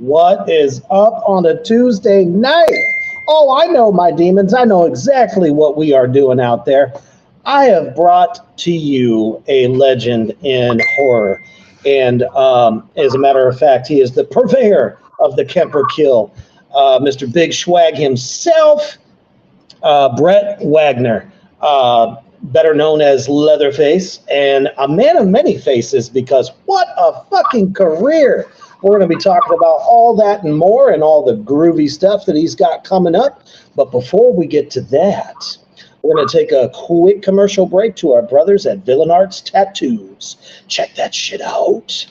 What is up on a Tuesday night? Oh, I know, my demons. I know exactly what we are doing out there. I have brought to you a legend in horror. And as a matter of fact, he is the purveyor of the Kemper kill, Mr. Big Schwag himself, Brett Wagner, better known as Leatherface, and a man of many faces, because what a fucking career. We're going to be talking about all that and more, and all the groovy stuff that he's got coming up. But before we get to that, we're going to take a quick commercial break to our brothers at Villain Arts Tattoos. Check that shit out.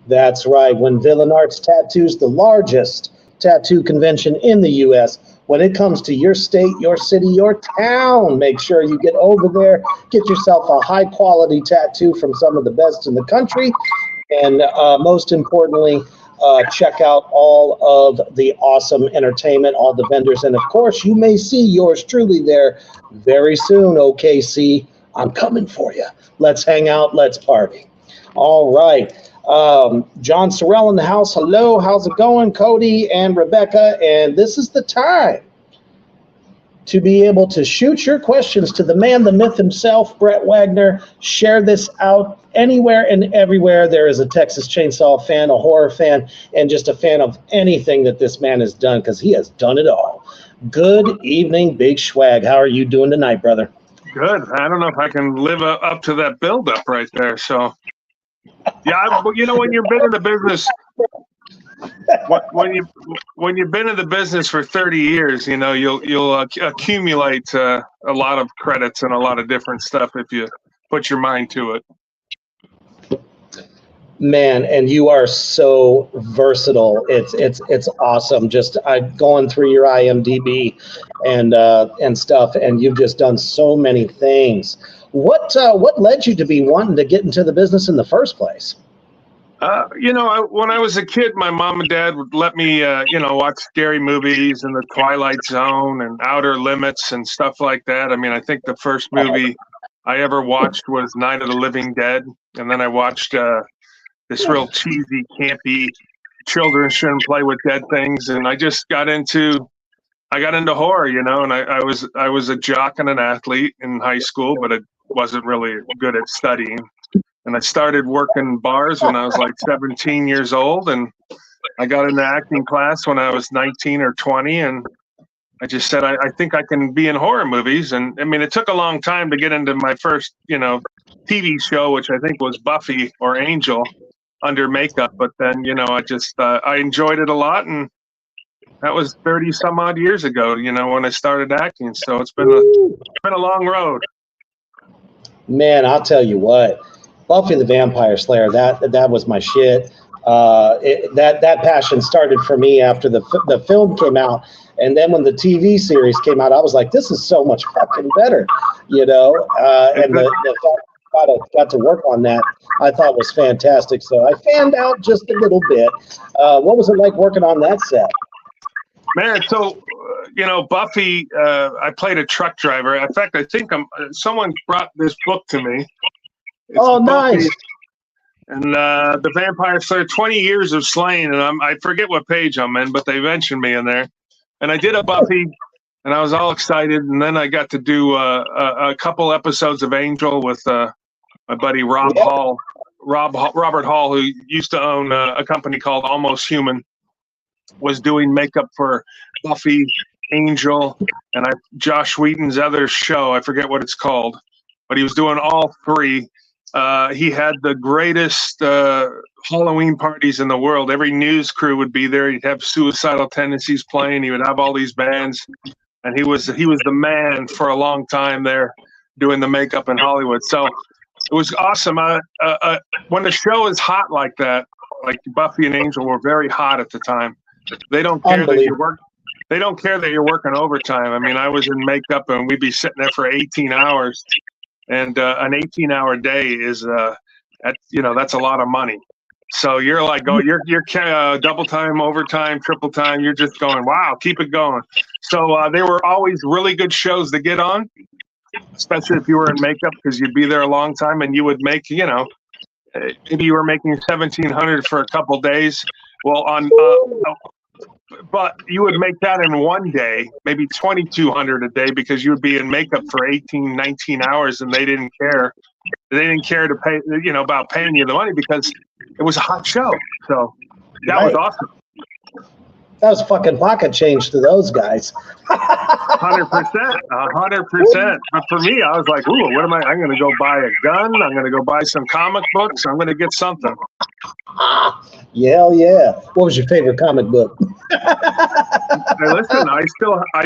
That's right. When Villain Arts Tattoos, the largest tattoo convention in the U.S., when it comes to your state, your city, your town, make sure you get over there, get yourself a high-quality tattoo from some of the best in the country, and most importantly, check out all of the awesome entertainment, all the vendors, and of course, you may see yours truly there very soon, OKC. I'm coming for you. Let's hang out. Let's party. All right. John Sorrell in the house. Hello, how's it going? Cody and Rebecca. And this is the time to be able to shoot your questions to the man, the myth himself, Brett Wagner. Share this out anywhere and everywhere. There is a Texas Chainsaw fan, a horror fan, and just a fan of anything that this man has done, because he has done it all. Good evening, Big Schwag. How are you doing tonight, brother? Good. I don't know if I can live up to that build-up right there, so... Yeah, you know, when you've been in the business, when you've been in the business for 30 years, you know, you'll accumulate a lot of credits and a lot of different stuff if you put your mind to it. Man, and you are so versatile. It's awesome. Just going through your IMDb and stuff, and you've just done so many things. What led you to be wanting to get into the business in the first place? You know, when I was a kid, my mom and dad would let me, you know, watch scary movies and The Twilight Zone and Outer Limits and stuff like that. I mean, I think the first movie I ever watched was Night of the Living Dead. And then I watched this real cheesy, campy, children shouldn't play with dead things. And I just got into horror, you know, and I was a jock and an athlete in high school, but I wasn't really good at studying. And I started working bars when I was like 17 years old, and I got into acting class when I was 19 or 20, and I just said, I think I can be in horror movies. And I mean, it took a long time to get into my first, you know, TV show, which I think was Buffy or Angel under makeup. But then, you know, I enjoyed it a lot, and that was 30 some odd years ago, you know, when I started acting. So it's been a long road. Man, I'll tell you what, Buffy the Vampire Slayer, that was my shit. That passion started for me after the film came out, and then when the TV series came out, I was like, this is so much fucking better, you know. And the fact I got to work on that, I thought was fantastic. So I fanned out just a little bit. What was it like working on that set? Man, so Buffy. I played a truck driver. In fact, I think someone brought this book to me. It's nice. Buffy and the Vampire Slayer, 20 Years of Slaying, and I forget what page I'm in, but they mentioned me in there. And I did a Buffy, and I was all excited. And then I got to do a couple episodes of Angel with my buddy Robert Hall, who used to own a company called Almost Human, was doing makeup for Buffy, Angel, and Josh Whedon's other show. I forget what it's called, but he was doing all three. He had the greatest Halloween parties in the world. Every news crew would be there. He'd have Suicidal Tendencies playing. He would have all these bands, and he was the man for a long time there doing the makeup in Hollywood. So it was awesome. When the show is hot like that, like Buffy and Angel were very hot at the time. They don't care that you work. They don't care that you're working overtime. I mean, I was in makeup and we'd be sitting there for 18 hours, and an 18-hour day is, that's a lot of money. So you're like, you're double time, overtime, triple time. You're just going, wow, keep it going. So they were always really good shows to get on, especially if you were in makeup, because you'd be there a long time and you would make, maybe you were making $1,700 for a couple days. Well, but you would make that in one day, maybe $2,200 a day, because you would be in makeup for 18, 19 hours, and they didn't care. They didn't care to pay, about paying you the money, because it was a hot show. So that was awesome. That was fucking pocket change to those guys. 100%. But for me, I was like, ooh, what am I? I'm going to go buy a gun. I'm going to go buy some comic books. I'm going to get something. Yeah. What was your favorite comic book? Hey, listen, I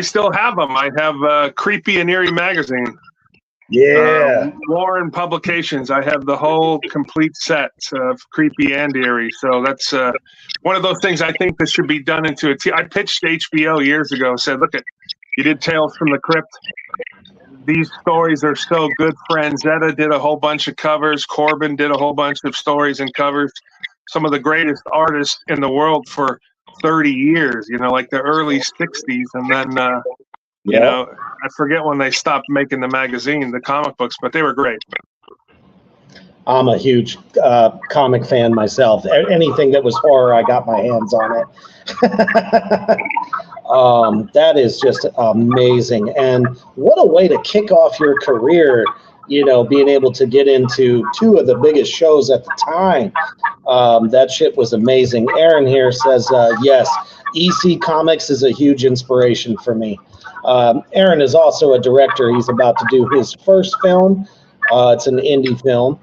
still have them. I have Creepy and Eerie magazine. Yeah. Warren Publications. I have the whole complete set of Creepy and Eerie. So that's one of those things I think that should be done into a I pitched HBO years ago, said, look, you did Tales from the Crypt. These stories are so good. Franzetta did a whole bunch of covers. Corbin did a whole bunch of stories and covers. Some of the greatest artists in the world for 30 years, like the early 60s. And then, I forget when they stopped making the magazine, the comic books, but they were great. I'm a huge comic fan myself. Anything that was horror, I got my hands on it. That is just amazing. And what a way to kick off your career, being able to get into two of the biggest shows at the time. That shit was amazing. Aaron here says, yes, EC Comics is a huge inspiration for me. Aaron is also a director. He's about to do his first film. It's an indie film.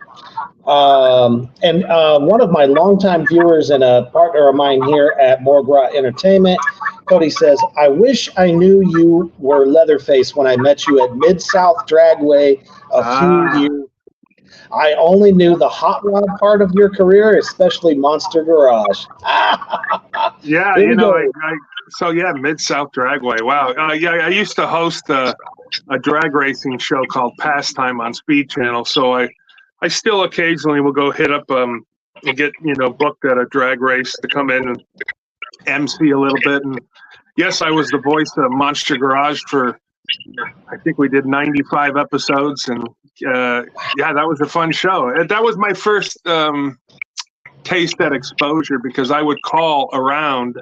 And one of my longtime viewers and a partner of mine here at Morgrat Entertainment, Cody, says, I wish I knew you were Leatherface when I met you at Mid-South Dragway a few years. I only knew the hot rod part of your career, especially Monster Garage. Yeah, Mid-South Dragway. Wow. I used to host a drag racing show called Pastime on Speed Channel, so I still occasionally will go hit up and get booked at a drag race to come in and MC a little bit. And yes, I was the voice of Monster Garage for, I think we did 95 episodes, and that was a fun show. That was my first taste at exposure, because I would call around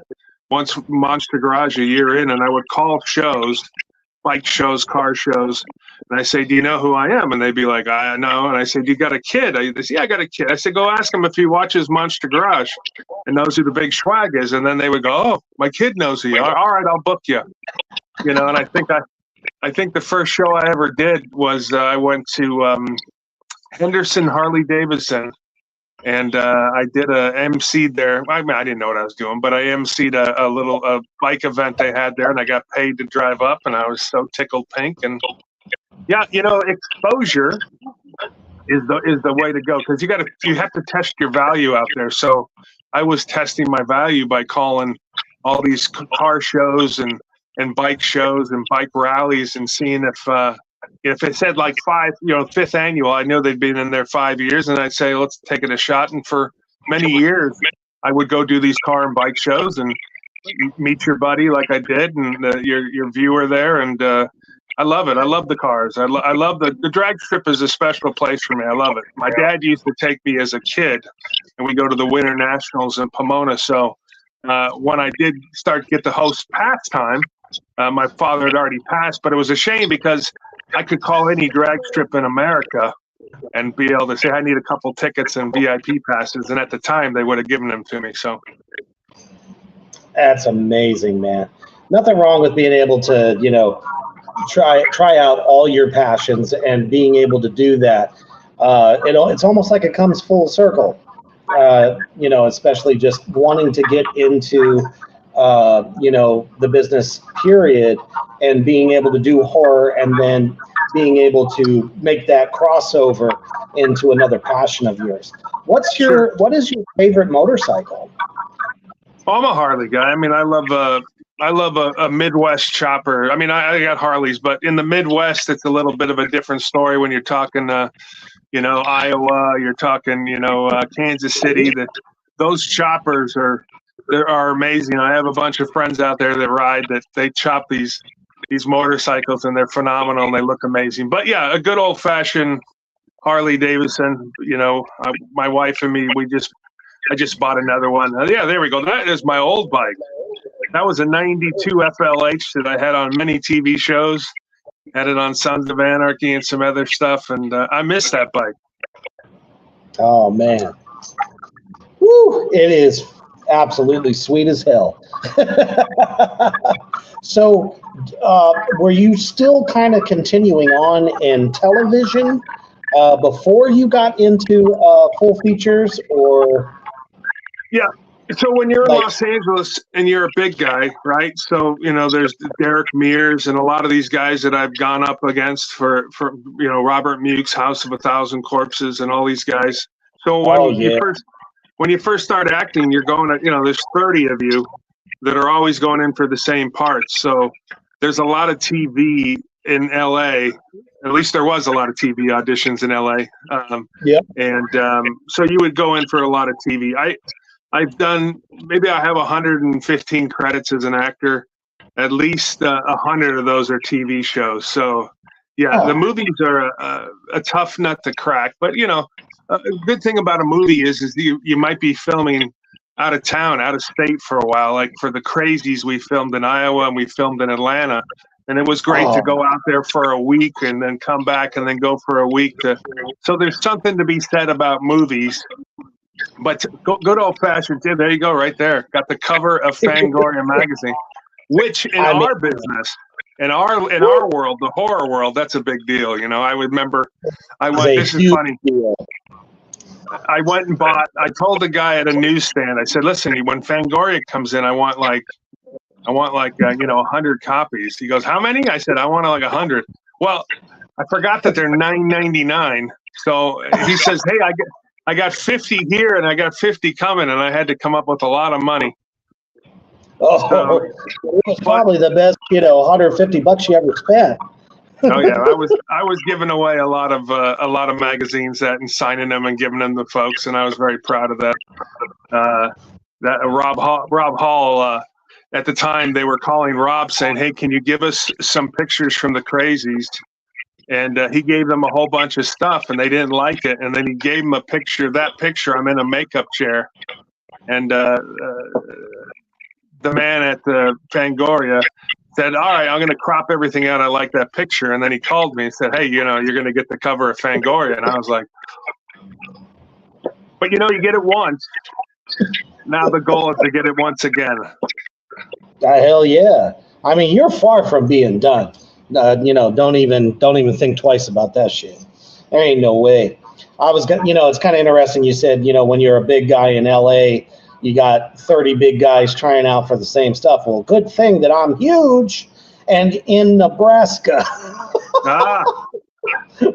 once Monster Garage a year in, and I would call shows, bike shows, car shows, and I say, do you know who I am? And they'd be like, I know. And I said, you got a kid? They say, yeah, I got a kid. I said, go ask him if he watches Monster Garage and knows who the Big Schwag is. And then they would go, oh, my kid knows who you are. All right, I'll book you. And I think the first show I ever did was I went to Henderson Harley Davidson, and I did a MC there. I mean, I didn't know what I was doing, but I MC'd a little bike event they had there, and I got paid to drive up, and I was so tickled pink. And yeah, exposure is the way to go, because you have to test your value out there. So I was testing my value by calling all these car shows and bike shows and bike rallies and seeing if it said like fifth annual, I know they'd been in there 5 years, and I'd say, let's take it a shot. And for many years, I would go do these car and bike shows and meet your buddy like I did, and your viewer there. And I love it. I love the cars. I love the drag strip is a special place for me. I love it. My dad used to take me as a kid, and we go to the Winter Nationals in Pomona. So when I did get to host pastime, my father had already passed, but it was a shame because I could call any drag strip in America and be able to say, I need a couple tickets and VIP passes. And at the time, they would have given them to me. So that's amazing, man. Nothing wrong with being able to, try out all your passions and being able to do that. It's almost like it comes full circle, especially just wanting to get into, the business period, and being able to do horror and then being able to make that crossover into another passion of yours. What is your favorite motorcycle? I'm a Harley guy. I mean, I love a Midwest chopper. I mean, I got Harleys, but in the Midwest, it's a little bit of a different story when you're talking, Iowa, you're talking, Kansas City. Those choppers are amazing. I have a bunch of friends out there that ride that they chop these motorcycles, and they're phenomenal and they look amazing. But yeah, a good old fashioned Harley Davidson. My wife and me, I just bought another one. Yeah, there we go. That is my old bike. That was a 92 FLH that I had on many TV shows. Had it on Sons of Anarchy and some other stuff, and I miss that bike. Oh, man. Woo, it is absolutely sweet as hell. So, were you still kind of continuing on in television before you got into full features, or? Yeah. So when you're in Los Angeles and you're a big guy, right? So, there's Derek Mears and a lot of these guys that I've gone up against for Robert Muke's House of a Thousand Corpses and all these guys. So when you first start acting, you're going to, there's 30 of you that are always going in for the same parts. So there's a lot of TV in LA. At least there was a lot of TV auditions in LA. So you would go in for a lot of TV. I've done, maybe I have 115 credits as an actor. At least 100 of those are TV shows. So, yeah, the movies are a tough nut to crack. But, a good thing about a movie is you might be filming out of town, out of state for a while. Like for The Crazies, we filmed in Iowa and we filmed in Atlanta. And it was great to go out there for a week and then come back and then go for a week. So there's something to be said about movies. But good old fashioned, there you go, right there. Got the cover of Fangoria magazine, which in our business, in our world, the horror world, that's a big deal. I remember this is funny. I went and bought, I told the guy at a newsstand, I said, listen, when Fangoria comes in, I want 100 copies. He goes, how many? I said, I want like 100. Well, I forgot that they're $9.99. So he says, hey, I got 50 here and I got 50 coming, and I had to come up with a lot of money. Oh, it was probably the best, $150 you ever spent. Oh yeah, I was giving away a lot of magazines and signing them and giving them to folks, and I was very proud of that. That Rob Hall at the time, they were calling Rob saying, "Hey, can you give us some pictures from the Crazies?" And he gave them a whole bunch of stuff, and they didn't like it. And then he gave them a picture. That picture, I'm in a makeup chair, and the man at the Fangoria said, all right, I'm going to crop everything out. I like that picture. And then he called me and said, hey, you're going to get the cover of Fangoria. And I was like, but you get it once. Now the goal is to get it once again. Hell yeah. I mean, you're far from being done. Don't even think twice about that shit. There ain't no way. It's kind of interesting. You said, when you're a big guy in LA, you got 30 big guys trying out for the same stuff. Well, good thing that I'm huge and in Nebraska.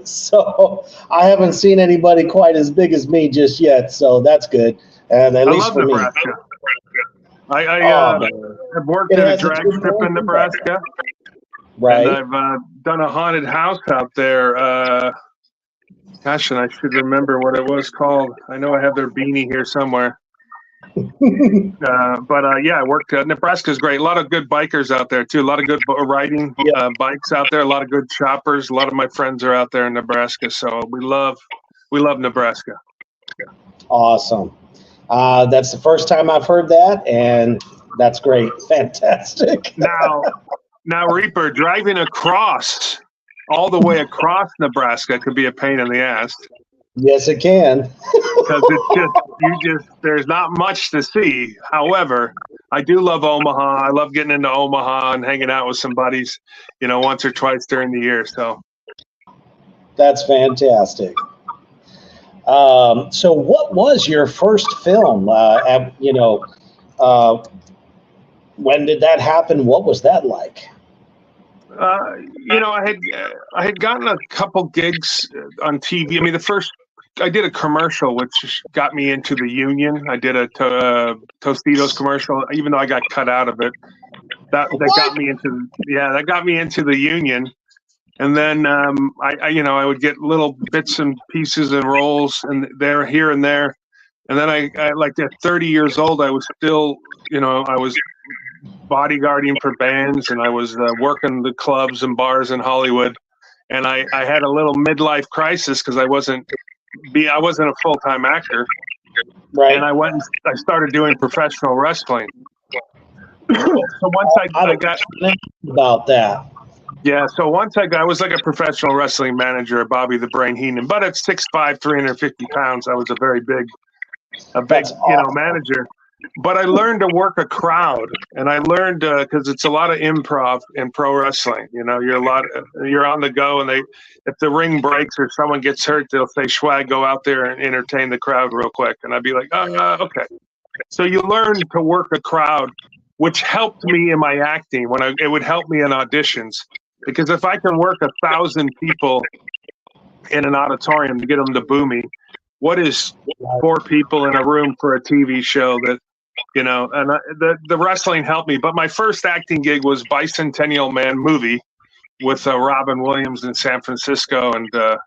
So I haven't seen anybody quite as big as me just yet. So that's good. And at I least love for me. Nebraska. I Oh, man. have worked It at a has a drag good strip in Nebraska, and Right. I've done a haunted house out there. Gosh, and I should remember what it was called. I know I have their beanie here somewhere. Yeah, I worked. Nebraska's great. A lot of good bikers out there too. A lot of good riding bikes out there. A lot of good shoppers. A lot of my friends are out there in Nebraska, so we love Nebraska. Awesome. That's the first time I've heard that, and that's great. Fantastic. Now, Reaper, driving all the way across Nebraska could be a pain in the ass. Yes, it can. Because there's not much to see. However, I do love Omaha. I love getting into Omaha and hanging out with some buddies, once or twice during the year. So That's fantastic. So what was your first film? When did that happen? What was that like? I had gotten a couple gigs on TV. I mean, I did a commercial which got me into the union. I did a Tostitos commercial, even though I got cut out of it. That got me into the union. And then I would get little bits and pieces and roles and here and there. And then I like at 30 years old, I was still, I was bodyguarding for bands, and I was working the clubs and bars in Hollywood. And I had a little midlife crisis because I wasn't a full-time actor. Right. And I started doing professional wrestling. So once I got about that. Yeah, so once I was like a professional wrestling manager at Bobby the Brain Heenan, but at 6'5", 350 pounds, I was a big awesome. Manager. But I learned to work a crowd, and I learned because it's a lot of improv in pro wrestling. You're on the go, and if the ring breaks or someone gets hurt, they'll say, "Schwag, go out there and entertain the crowd real quick," and I'd be like, okay. So you learn to work a crowd, which helped me in my acting it would help me in auditions. Because if I can work 1,000 people in an auditorium to get them to boo me, what is 4 people in a room for a TV show that, and the wrestling helped me. But my first acting gig was Bicentennial Man movie with Robin Williams in San Francisco. And that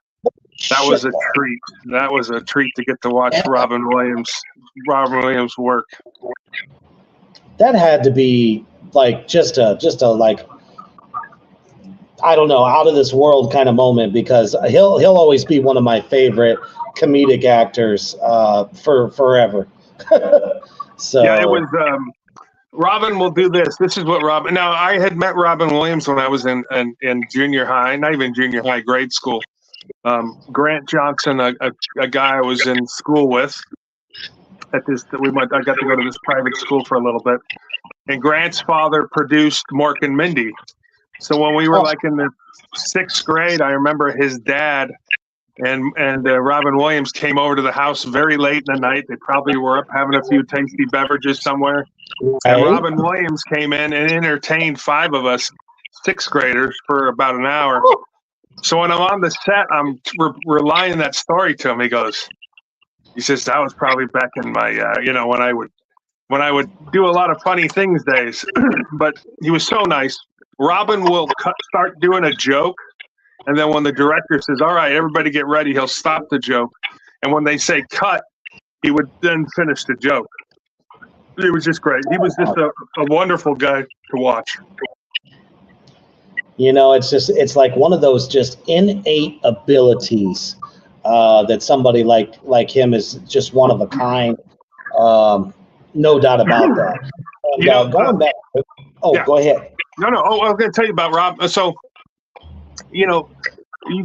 was a treat. That was a treat to get to watch Robin Williams work. That had to be like just a like, I don't know, out of this world kind of moment, because he'll always be one of my favorite comedic actors for forever. So yeah, it was. Robin will do this. This is what Robin. Now, I had met Robin Williams when I was in junior high, not even junior high, grade school. Grant Johnson, a guy I was in school with. I got to go to this private school for a little bit, and Grant's father produced Mork and Mindy. So when we were like in the 6th grade, I remember his dad and Robin Williams came over to the house very late in the night. They probably were up having a few tasty beverages somewhere. And Robin Williams came in and entertained 5 of us 6th graders for about an hour. So when I'm on the set, I'm relaying that story to him. He says, that was probably back in my, when I would do a lot of funny things days. But he was so nice. Robin will start doing a joke, and then when the director says, all right, everybody get ready, he'll stop the joke. And when they say cut, he would then finish the joke. It was just great. He was just a wonderful guy to watch. It's like one of those just innate abilities that somebody like him is just one of a kind. No doubt about that. And, going back. Go ahead. No. Oh, I was going to tell you about Rob. So, you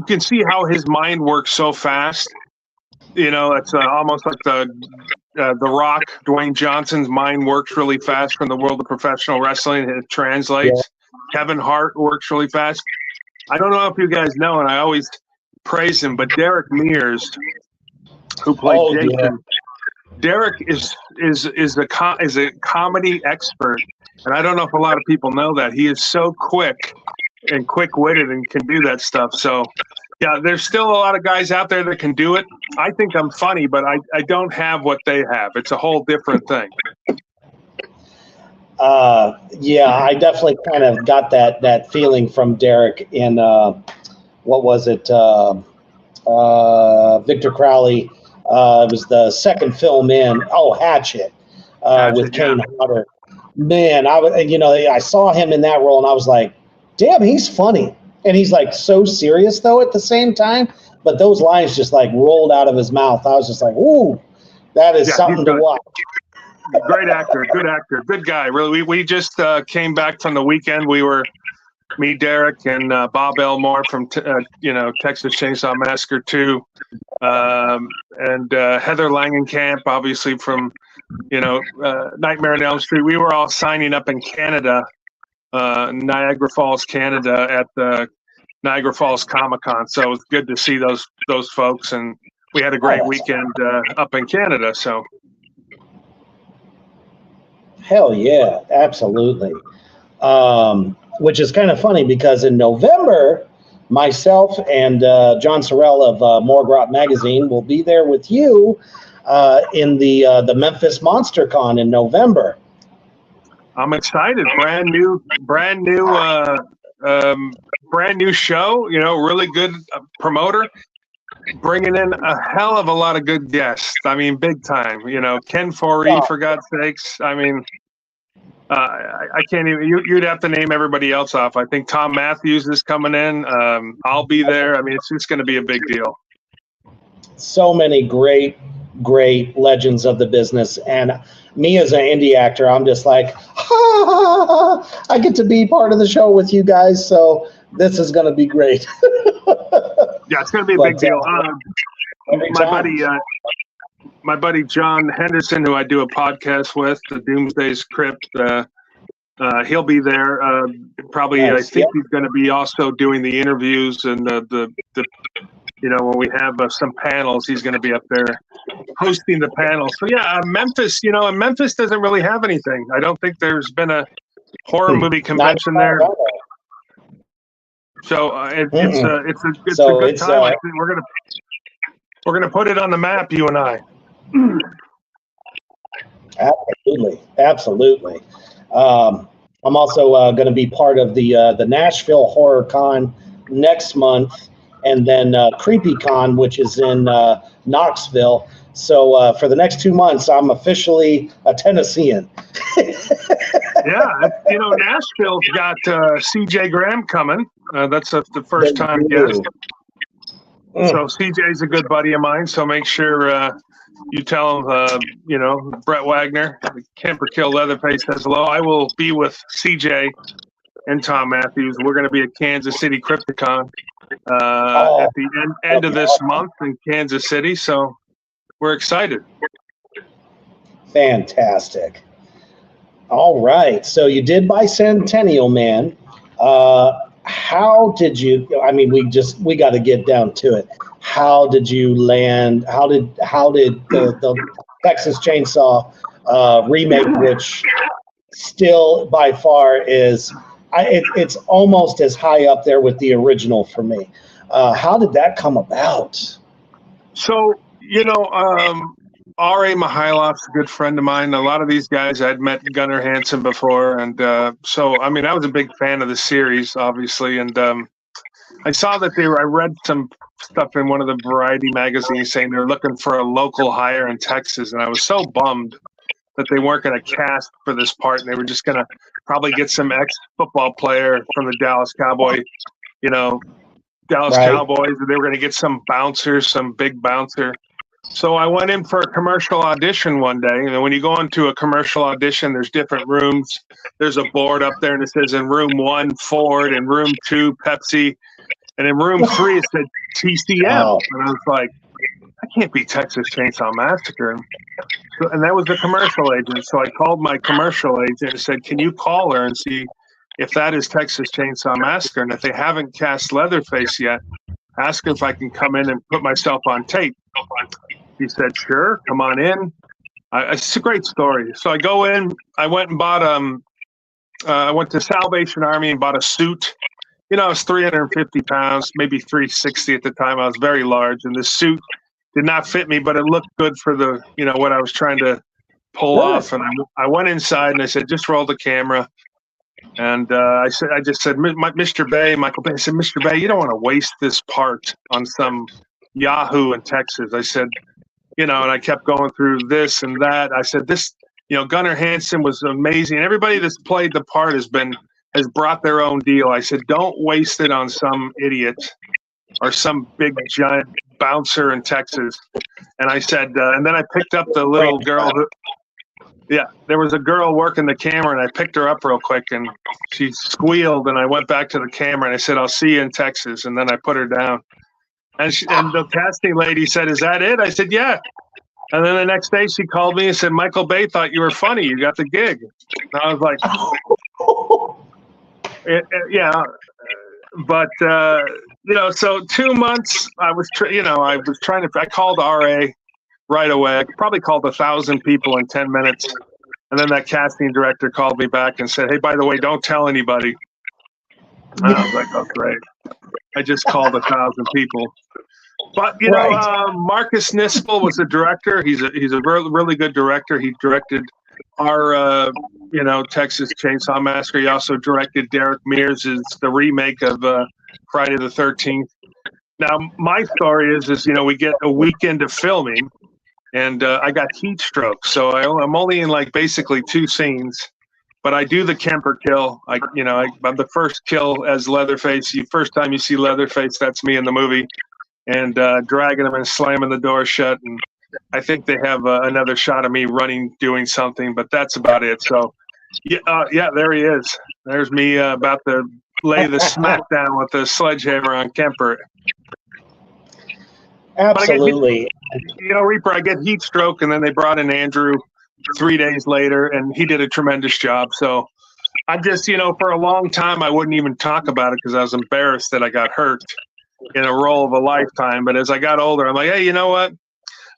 can see how his mind works so fast. It's almost like the Rock, Dwayne Johnson's mind works really fast from the world of professional wrestling. It translates. Yeah. Kevin Hart works really fast. I don't know if you guys know, and I always praise him, but Derek Mears, who played Jason. Yeah. Derek is a comedy expert, and I don't know if a lot of people know that. He is so quick and quick-witted and can do that stuff. So Yeah, there's still a lot of guys out there that can do it. I think I'm funny, but I don't have what they have. It's a whole different thing. Yeah, I definitely kind of got that feeling from Derek in what was it? Victor Crowley. It was the second film in. Oh, Hatchet, with Yeah. Kane Hodder. Man, I saw him in that role, and I was like, damn, he's funny, and he's like so serious though at the same time. But those lines just like rolled out of his mouth. I was just like, ooh, that is something to watch. Great actor, good guy. Really, we just came back from the weekend. We were me, Derek, and Bob Elmore from Texas Chainsaw Massacre 2, and Heather Langenkamp, obviously from Nightmare on Elm Street. We were all signing up in Canada, Niagara Falls, Canada, at the Niagara Falls Comic-Con. So it was good to see those folks, and we had a great weekend up in Canada. So. Hell yeah, absolutely. Which is kind of funny because in November, myself and John Sorrell of Morgrot Magazine will be there with you in the Memphis Monster Con in November. I'm excited. Brand new show. Really good promoter. Bringing in a hell of a lot of good guests. I mean, big time. Ken Foree, for God's sakes. I mean, I can't even. You'd have to name everybody else off. I think Tom Matthews is coming in. I'll be there. I mean, it's just going to be a big deal. So many great legends of the business, and me as an indie actor, I'm just like, I get to be part of the show with you guys. So this is going to be great. Yeah, it's going to be a big deal. My buddy John Henderson, who I do a podcast with, the Doomsday's Crypt, he'll be there. Probably, nice. I think he's going to be also doing the interviews and the when we have some panels, he's going to be up there hosting the panels. So yeah, Memphis. And Memphis doesn't really have anything. I don't think there's been a horror movie convention there. So it's a good time. I think we're gonna put it on the map, you and I. Absolutely. I'm also going to be part of the Nashville Horror Con next month, and then Creepy Con, which is in Knoxville. So for the next 2 months, I'm officially a Tennessean. Yeah, Nashville's got C.J. Graham coming. That's the first time guest. So CJ's a good buddy of mine. So make sure you tell him, Brett Wagner, Camper Kill Leatherface says hello. I will be with CJ and Tom Matthews. We're going to be at Kansas City Crypticon at the end of this month in Kansas City. So we're excited. Fantastic. All right. So you did Bicentennial Man. How did you? I mean, we got to get down to it. How did you land? How did the Texas Chainsaw remake, which still by far is, it's almost as high up there with the original for me. How did that come about? So R.A. Mihailov's a good friend of mine. A lot of these guys I'd met Gunnar Hansen before, and so I mean I was a big fan of the series, obviously, and I saw that I read some stuff in one of the Variety magazines saying they're looking for a local hire in Texas, and I was so bummed that they weren't going to cast for this part, and they were just going to probably get some ex-football player from the Dallas Cowboys, Dallas Cowboys, and they were going to get some bouncer, some big bouncer. So I went in for a commercial audition one day. And when you go into a commercial audition, there's different rooms. There's a board up there, and it says in room 1, Ford, and room 2, Pepsi. And in room 3, it said TCM. Oh. And I was like, I can't be Texas Chainsaw Massacre. And that was the commercial agent. So I called my commercial agent and said, can you call her and see if that is Texas Chainsaw Massacre? And if they haven't cast Leatherface yet, ask if I can come in and put myself on tape. He said, sure, come on in. It's a great story. So I go in. I went and bought I went to Salvation Army and bought a suit you know, I was 350 pounds, maybe 360 at the time. I was very large, and the suit did not fit me, but it looked good for the, you know, what I was trying to pull off. And I went inside and I said, just roll the camera. And I just said, Mr. Bay, Michael Bay, I said, Mr. Bay, you don't want to waste this part on some Yahoo in Texas. I said, you know, and I kept going through this and that. I said, this, you know, Gunnar Hansen was amazing. Everybody that's played the part has brought their own deal. I said, don't waste it on some idiot or some big giant bouncer in Texas. And I said, and then I picked up the little girl who, yeah, there was a girl working the camera, and I picked her up real quick, and she squealed, and I went back to the camera, and I said, I'll see you in Texas. And then I put her down. And the casting lady said, is that it? I said, yeah. And then the next day she called me and said, Michael Bay thought you were funny. You got the gig. And I was like, yeah. But, you know, so 2 months I was trying to, I called RA right away. I probably called 1,000 people in 10 minutes. And then that casting director called me back and said, hey, by the way, don't tell anybody. And I was like, oh, great. I just called 1,000 people. But, you know, Marcus Nispel was the director. He's a really good director. He directed our, you know, Texas Chainsaw Massacre. He also directed Derek Mears' the remake of Friday the 13th. Now, my story is, you know, we get a weekend of filming, and I got heat stroke. So I'm only in, like, basically 2 scenes. But I do the Kemper kill. I'm the first kill as Leatherface. First time you see Leatherface, that's me in the movie. And dragging him and slamming the door shut. And I think they have another shot of me running, doing something, but that's about it. So, yeah, there he is. There's me about to lay the smackdown with the sledgehammer on Kemper. Absolutely. You know, Reaper, I get heat stroke, and then they brought in Andrew 3 days later, and he did a tremendous job. So I'm just, you know, for a long time, I wouldn't even talk about it because I was embarrassed that I got hurt in a role of a lifetime. But as I got older, I'm like, hey, you know what?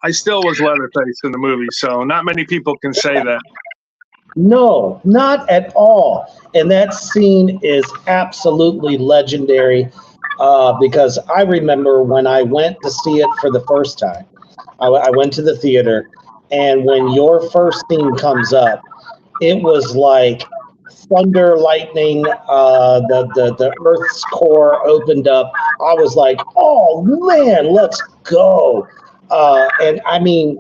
I still was Leatherface in the movie, so not many people can say that. No, not at all. And that scene is absolutely legendary because I remember when I went to see it for the first time. I went to the theater, and when your first scene comes up, it was like thunder, lightning, the Earth's core opened up. I was like, oh, man, let's go. And I mean,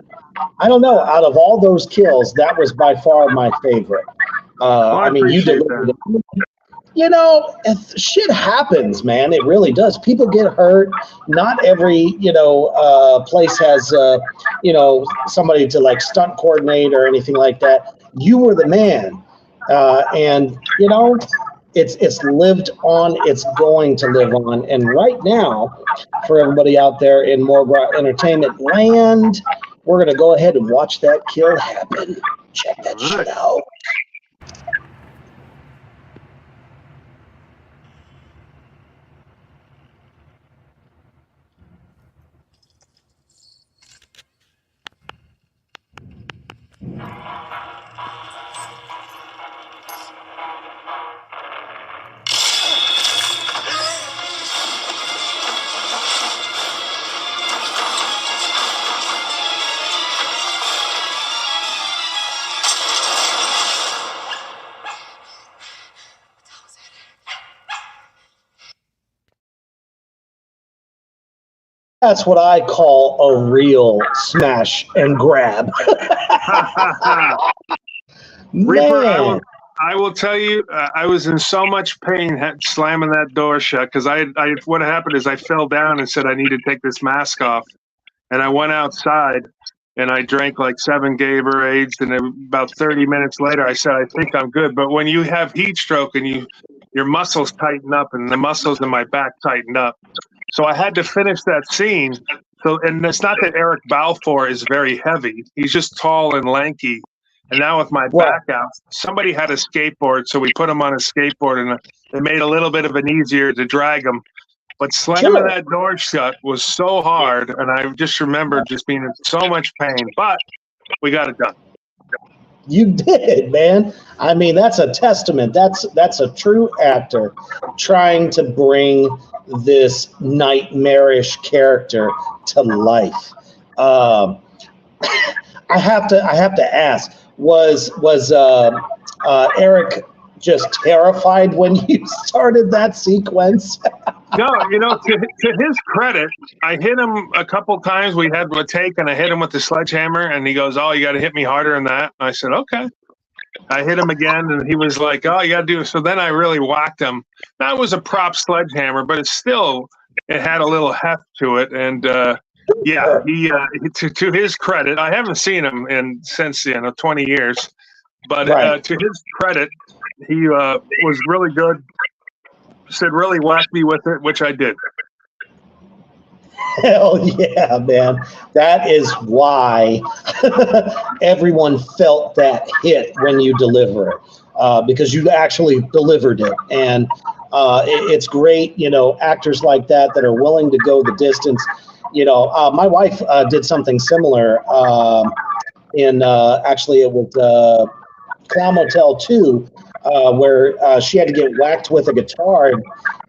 I don't know, out of all those kills, that was by far my favorite. I mean, you delivered it. You know, shit happens, man. It really does. People get hurt. Not every, you know, place has, you know, somebody to like stunt coordinate or anything like that. You were the man. And, you know, it's lived on. It's going to live on. And right now, for everybody out there in Morgra Entertainment land, we're going to go ahead and watch that kill happen. Check that shit out. That's what I call a real smash and grab. Reaper, I will tell you, I was in so much pain slamming that door shut because what happened is I fell down and said I need to take this mask off, and I went outside and I drank like 7 Gatorades, and about 30 minutes later I said I think I'm good. But when you have heat stroke and your muscles tighten up, and the muscles in my back tightened up. So I had to finish that scene. So, and it's not that Eric Balfour is very heavy. He's just tall and lanky. And now with my back out, somebody had a skateboard, so we put him on a skateboard, and it made a little bit of an easier to drag him. But slamming that door shut was so hard, and I just remember just being in so much pain. But we got it done. You did, man. I mean, that's a testament. That's a true actor trying to bring this nightmarish character to life. Um, I have to ask, was Eric just terrified when you started that sequence? No, to his credit, I hit him a couple times. We had a take, and I hit him with the sledgehammer, and he goes, "Oh, you got to hit me harder than that." And I said, "Okay." I hit him again, and he was like, "Oh, you got to do it." So then I really whacked him. That was a prop sledgehammer, but it had a little heft to it, and yeah, to his credit, I haven't seen him since 20 years, but Right. to his credit, he was really good. Said really whack me with it, which I did. Hell yeah, man. That is why everyone felt that hit when you deliver it, because you actually delivered it. And it's great, actors like that are willing to go the distance. My wife did something similar actually, it was Clown Motel 2, where she had to get whacked with a guitar,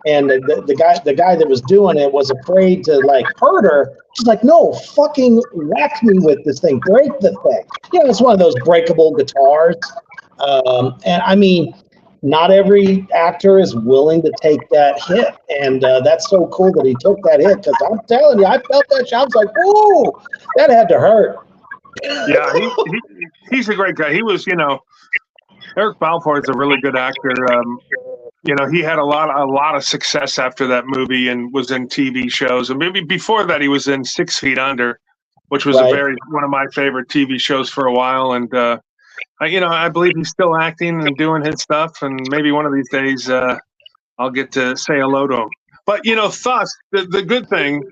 and the guy that was doing it was afraid to like hurt her. She's like, "No, fucking whack me with this thing, break the thing." It's one of those breakable guitars, and I mean, not every actor is willing to take that hit, and that's so cool that he took that hit, because I'm telling you, I felt that shit. I was like, "Ooh, that had to hurt." Yeah, he's a great guy. He was, Eric Balfour is a really good actor. He had a lot of success after that movie and was in TV shows. And maybe before that, he was in 6 Feet Under, which was Right. one of my favorite TV shows for a while. And I believe he's still acting and doing his stuff. And maybe one of these days, I'll get to say hello to him. But thus the good thing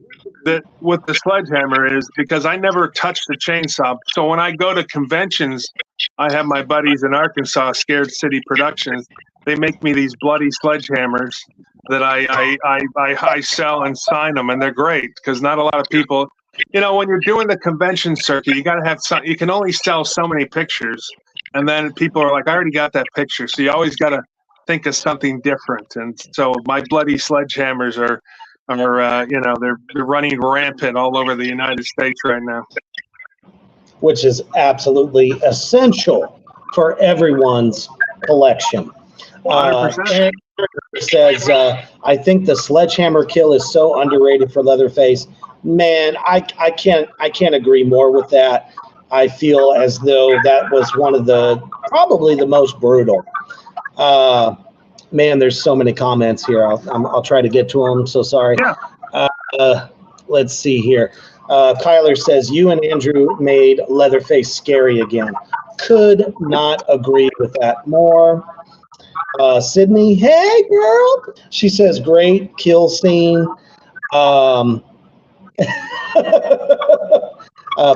that with the sledgehammer is because I never touched the chainsaw. So when I go to conventions, I have my buddies in Arkansas, Scared City Productions. They make me these bloody sledgehammers that I sell and sign them, and they're great because not a lot of people. When you're doing the convention circuit, you got to have some. You can only sell so many pictures, and then people are like, "I already got that picture." So you always got to think of something different. And so my bloody sledgehammers are they're running rampant all over the United States right now. Which is absolutely essential for everyone's collection. 100%. Says, I think the sledgehammer kill is so underrated for Leatherface. Man, I can't agree more with that. I feel as though that was one of probably the most brutal. Man, there's so many comments here. I'll try to get to them. So sorry. Yeah. Let's see here. Kyler says, you and Andrew made Leatherface scary again. Could not agree with that more. Sydney, hey girl. She says, great kill scene.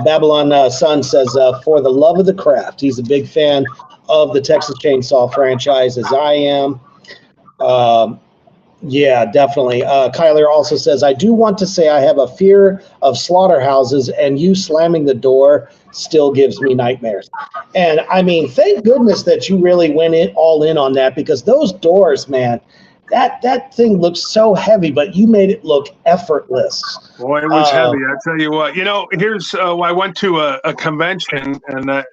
Babylon Sun says, for the love of the craft. He's a big fan of the Texas Chainsaw franchise, as I am. Yeah, definitely. Kyler also says, I do want to say I have a fear of slaughterhouses, and you slamming the door still gives me nightmares. And I mean, thank goodness that you really went all in on that, because those doors, man, that thing looks so heavy, but you made it look effortless. Boy, it was heavy. I tell you what. Here's I went to a convention, and I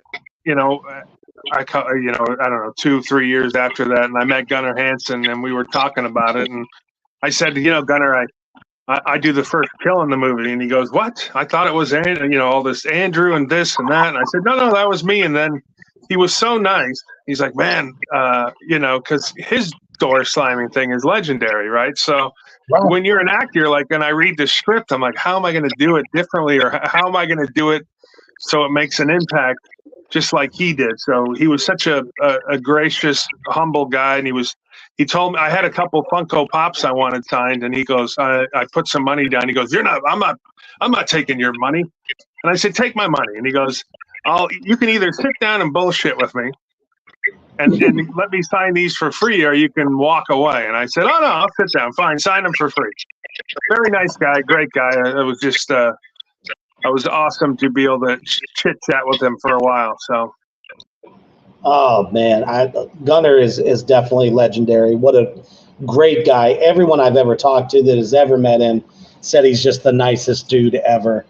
don't know, 2-3 years after that, and I met Gunnar Hansen, and we were talking about it, and I said, Gunnar, I do the first kill in the movie, and he goes, what? I thought it was all this Andrew and this and that, and I said, no, that was me. And then he was so nice. He's like, man, because his door slamming thing is legendary, right? So when you're an actor, and I read the script, I'm like, how am I going to do it differently, or how am I going to do it so it makes an impact? Just like he did. So he was such a gracious, humble guy. And he told me, I had a couple Funko Pops I wanted signed, and he goes, I put some money down. He goes, I'm not taking your money. And I said, take my money. And he goes, you can either sit down and bullshit with me and let me sign these for free, or you can walk away. And I said, oh no, I'll sit down. Fine. Sign them for free. Very nice guy. Great guy. It was just, it was awesome to be able to chit chat with him for a while. So, Oh man, Gunnar is definitely legendary. What a great guy. Everyone I've ever talked to that has ever met him said he's just the nicest dude ever.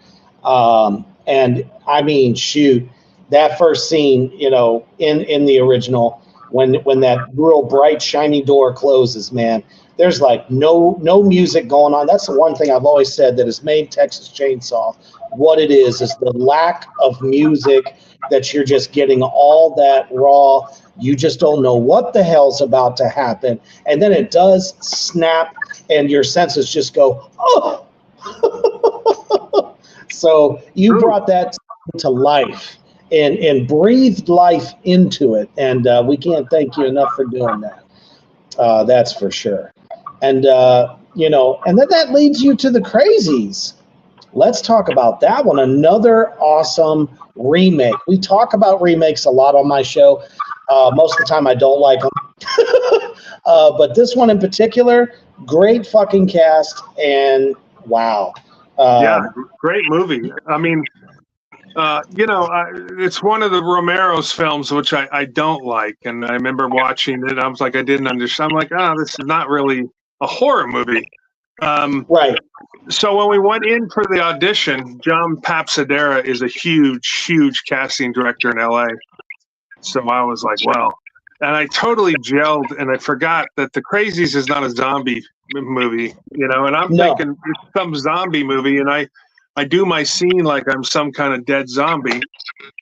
And I mean, shoot, that first scene, in the original, when that real bright shiny door closes, man, there's like no music going on. That's the one thing I've always said that has made Texas Chainsaw what it is the lack of music, that you're just getting all that raw. You just don't know what the hell's about to happen. And then it does snap and your senses just go, oh. So you brought that to life and breathed life into it. And we can't thank you enough for doing that. That's for sure. And, and then that leads you to the Crazies. Let's talk about that one. Another awesome remake. We talk about remakes a lot on my show. Most of the time I don't like them. But this one in particular, great fucking cast, and wow. Yeah, great movie. I mean, it's one of the Romero's films, which I don't like. And I remember watching it. I was like, I didn't understand. I'm like, this is not really a horror movie. Right. So when we went in for the audition, John Papsadera is a huge casting director in LA. So I was like, well, and I totally gelled, and I forgot that The Crazies is not a zombie movie, and I'm thinking it's some zombie movie, and I do my scene like I'm some kind of dead zombie.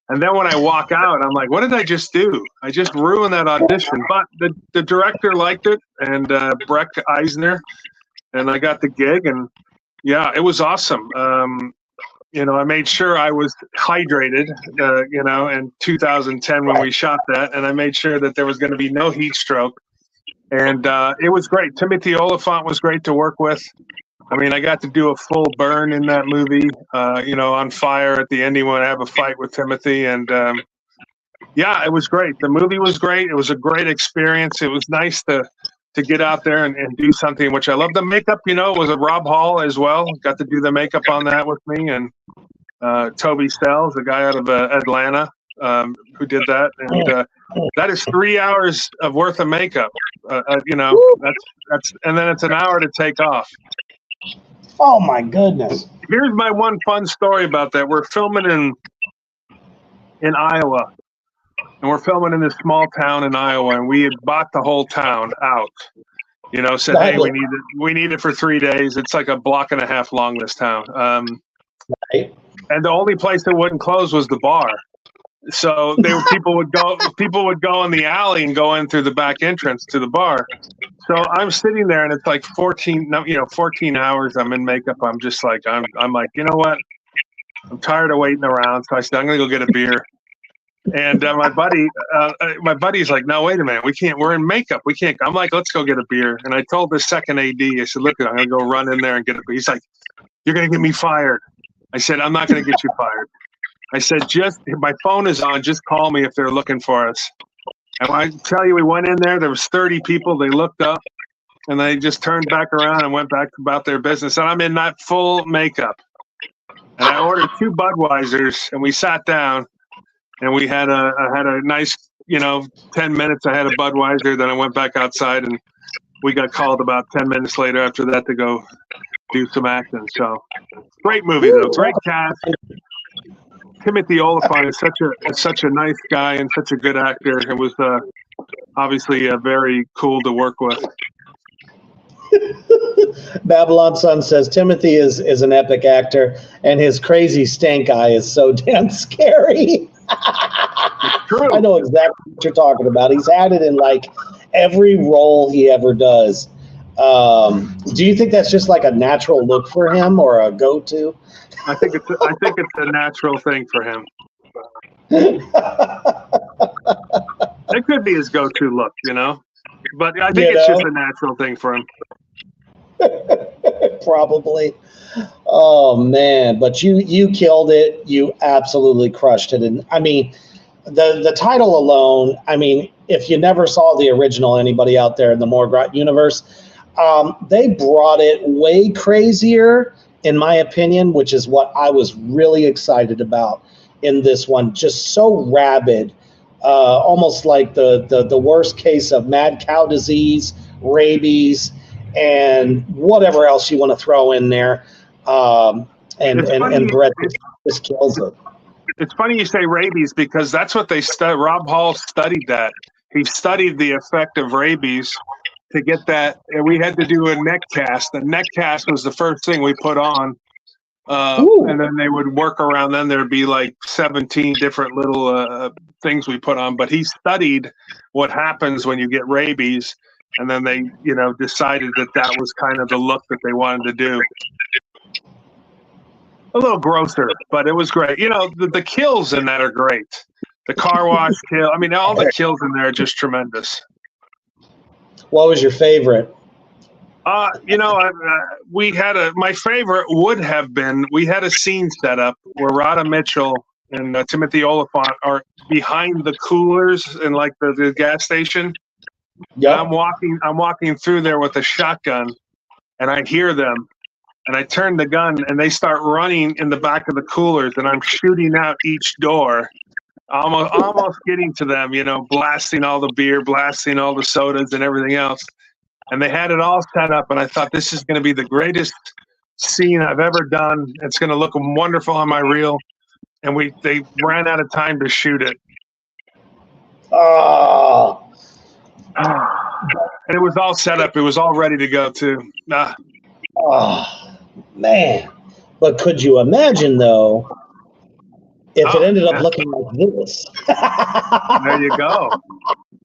And then when I walk out, I'm like, what did I just do? I just ruined that audition. But the director liked it, and Breck Eisner, and I got the gig, and yeah, it was awesome. I made sure I was hydrated, in 2010 when we shot that, and I made sure that there was going to be no heat stroke. And it was great. Timothy Oliphant was great to work with. I mean, I got to do a full burn in that movie, on fire at the ending when I have a fight with Timothy. And yeah, it was great. The movie was great. It was a great experience. It was nice to get out there and do something, which I love. The makeup, was a Rob Hall as well. Got to do the makeup on that with me. And Toby Stells, the guy out of Atlanta, who did that. And that is 3 hours of worth of makeup. That's and then it's an hour to take off. Oh my goodness. Here's my one fun story about that. We're filming in Iowa. And we're filming in this small town in Iowa, and we had bought the whole town out. Said, hey, we need it for 3 days. It's like a block and a half long, this town. Right. And the only place that wouldn't close was the bar. So people would go in the alley and go in through the back entrance to the bar. So I'm sitting there, and it's like 14 hours. I'm in makeup. I'm just like, I'm like, you know what? I'm tired of waiting around. So I said, I'm going to go get a beer. And my buddy's like, no, wait a minute. We can't, we're in makeup. We can't. I'm like, let's go get a beer. And I told the second AD, I said, look, I'm going to go run in there and get a beer. He's like, you're going to get me fired. I said, I'm not going to get you fired. I said, my phone is on. Just call me if they're looking for us. And I tell you, we went in there. There was 30 people. They looked up, and they just turned back around and went back about their business. And I'm in that full makeup. And I ordered 2 Budweisers, and we sat down, and we had a nice, 10 minutes. I had a Budweiser. Then I went back outside, and we got called about 10 minutes later after that to go do some acting. So great movie, though. Great cast. Timothy Oliphant is such a nice guy and such a good actor. It was obviously very cool to work with. Babylon Sun says Timothy is an epic actor, and his crazy stank eye is so damn scary. True. I know exactly what you're talking about. He's had it in like every role he ever does. Do you think that's just like a natural look for him or a go-to? I think it's a natural thing for him. It could be his go-to look, but I think it's just a natural thing for him. Probably. Oh man, but you killed it. You absolutely crushed it. And I mean, the title alone, I mean, if you never saw the original, anybody out there in the Morgrot universe, they brought it way crazier, in my opinion, which is what I was really excited about in this one. Just so rabid. almost like the worst case of mad cow disease, rabies, and whatever else you want to throw in there. And Brett just kills it. It's funny you say rabies because that's what they studied. Rob Hall studied that. He studied the effect of rabies to get that. And we had to do a neck cast. The neck cast was the first thing we put on. And then they would work around. Then there'd be like 17 different little things we put on. But he studied what happens when you get rabies. And then they, decided that was kind of the look that they wanted to do. A little grosser, but it was great. The kills in that are great. The car wash kill. I mean, all the kills in there are just tremendous. What was your favorite? We had my favorite would have been, we had a scene set up where Rhoda Mitchell and Timothy Oliphant are behind the coolers in like the gas station. Yeah. I'm walking through there with a shotgun and I hear them. And I turn the gun, and they start running in the back of the coolers, and I'm shooting out each door, almost getting to them, blasting all the beer, blasting all the sodas and everything else. And they had it all set up, and I thought this is going to be the greatest scene I've ever done. It's going to look wonderful on my reel. And they ran out of time to shoot it. Oh. And it was all set up. It was all ready to go, too. Oh. Man, but could you imagine, though, if it ended up looking like this? There you go.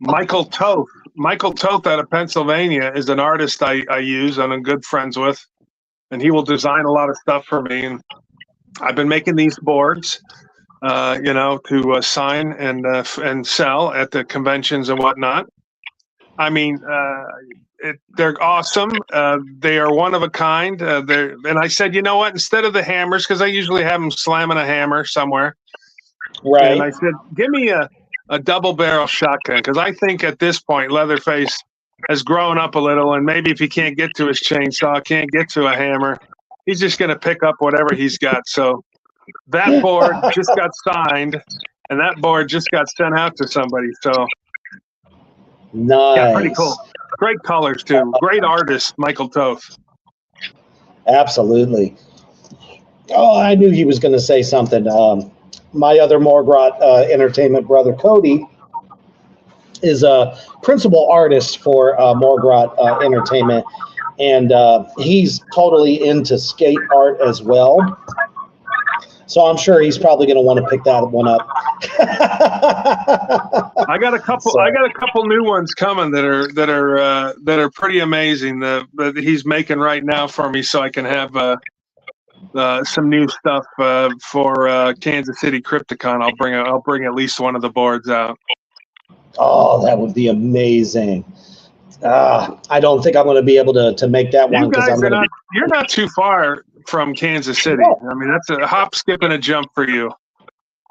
Michael Toth. Michael Toth out of Pennsylvania is an artist I use and I'm good friends with. And he will design a lot of stuff for me. And I've been making these boards, to sign and sell at the conventions and whatnot. I mean, they're awesome. They are one of a kind. And I said, you know what? Instead of the hammers, because I usually have them slamming a hammer somewhere. Right. And I said, give me a double barrel shotgun, because I think at this point, Leatherface has grown up a little, and maybe if he can't get to his chainsaw, can't get to a hammer, he's just going to pick up whatever he's got. So that board just got signed, and that board just got sent out to somebody. So nice. Yeah, pretty cool. Great colors, too. Great artist, Michael Toth. Absolutely. Oh, I knew he was going to say something. My other Morgrot Entertainment brother, Cody, is a principal artist for Morgrot Entertainment, and he's totally into skate art as well. So I'm sure he's probably going to want to pick that one up. I got a couple new ones coming that are pretty amazing that he's making right now for me, so I can have some new stuff for Kansas City Crypticon. I'll bring at least one of the boards out. Oh, that would be amazing. I don't think I'm going to be able to make that one because you're not too far from Kansas City. I mean, that's a hop, skip, and a jump for you.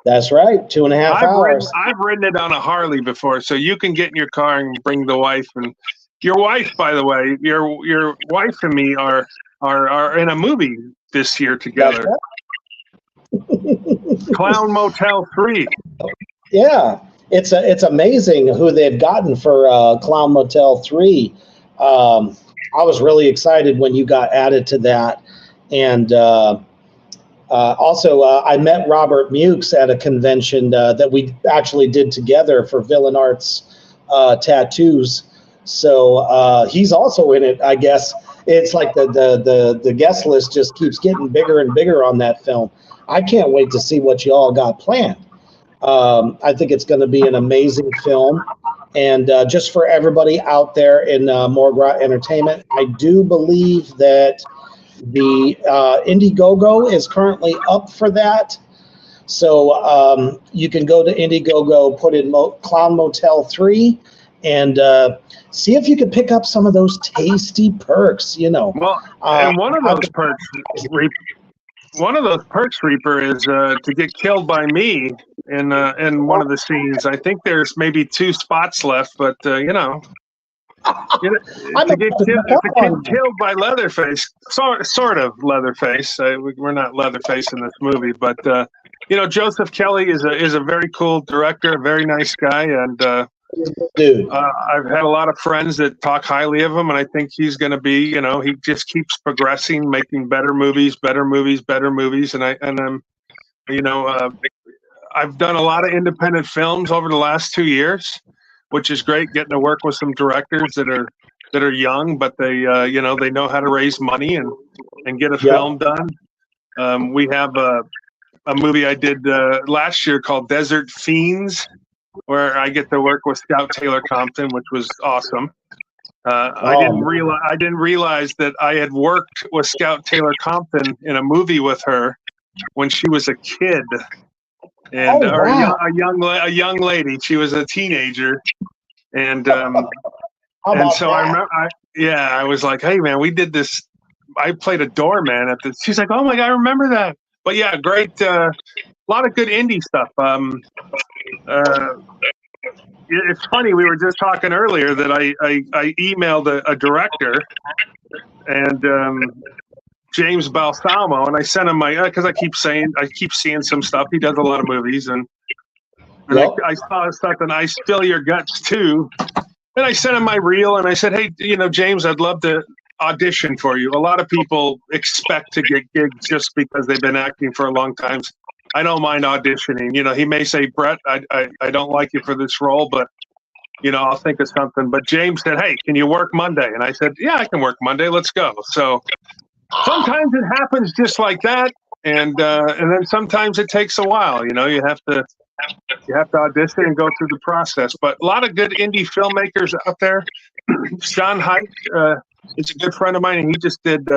That's right, 2.5 hours. I've ridden it on a Harley before, so you can get in your car and bring the wife. And your wife, by the way, your wife and me are in a movie this year together. Clown Motel 3. Yeah, it's amazing who they've gotten for Clown Motel 3. I was really excited when you got added to that. And also, I met Robert Mukes at a convention that we actually did together for Villain Arts Tattoos. So he's also in it, I guess. It's like the guest list just keeps getting bigger and bigger on that film. I can't wait to see what you all got planned. I think it's going to be an amazing film. And just for everybody out there in Morgrot Entertainment, I do believe that the Indiegogo is currently up for that. So you can go to Indiegogo, put in Clown Motel 3, and see if you can pick up some of those tasty perks, Well, and one of those perks, Reaper, is to get killed by me in one of the scenes. I think there's maybe 2 spots left, but You know, I'm to get about to get killed by Leatherface, sort of Leatherface. We're not Leatherface in this movie, but you know, Joseph Kelly is a very cool director, a very nice guy, and dude. I've had a lot of friends that talk highly of him, and I think he's going to be, you know, he just keeps progressing, making better movies, and I'm, you know, I've done a lot of independent films over the last 2 years, which is great. Getting to work with some directors that are young, but they you know, they know how to raise money and get a film done. We have a movie I did last year called Desert Fiends, where I get to work with Scout Taylor Compton, which was awesome. I didn't realize that I had worked with Scout Taylor Compton in a movie with her when she was a kid, and or a young lady. She was a teenager, and so I remember. I was like, hey man, we did this. I played a doorman at this. She's like, oh my god, I remember that. But yeah, great. A lot of good indie stuff. It's funny. We were just talking earlier that I emailed a director and James Balsamo, and I sent him my because I keep seeing some stuff. He does a lot of movies, and I saw something. I Spill Your Guts too, and I sent him my reel, and I said, hey, you know, James, I'd love to audition for you. A lot of people expect to get gigs just because they've been acting for a long time. I don't mind auditioning. You know, he may say, Brett, I don't like you for this role, but, you know, I'll think of something. But James said, hey, can you work Monday? And I said, yeah, I can work Monday. Let's go. So sometimes it happens just like that. And then sometimes it takes a while. You know, you have to audition and go through the process. But a lot of good indie filmmakers out there. Sean Hite is a good friend of mine, and he just did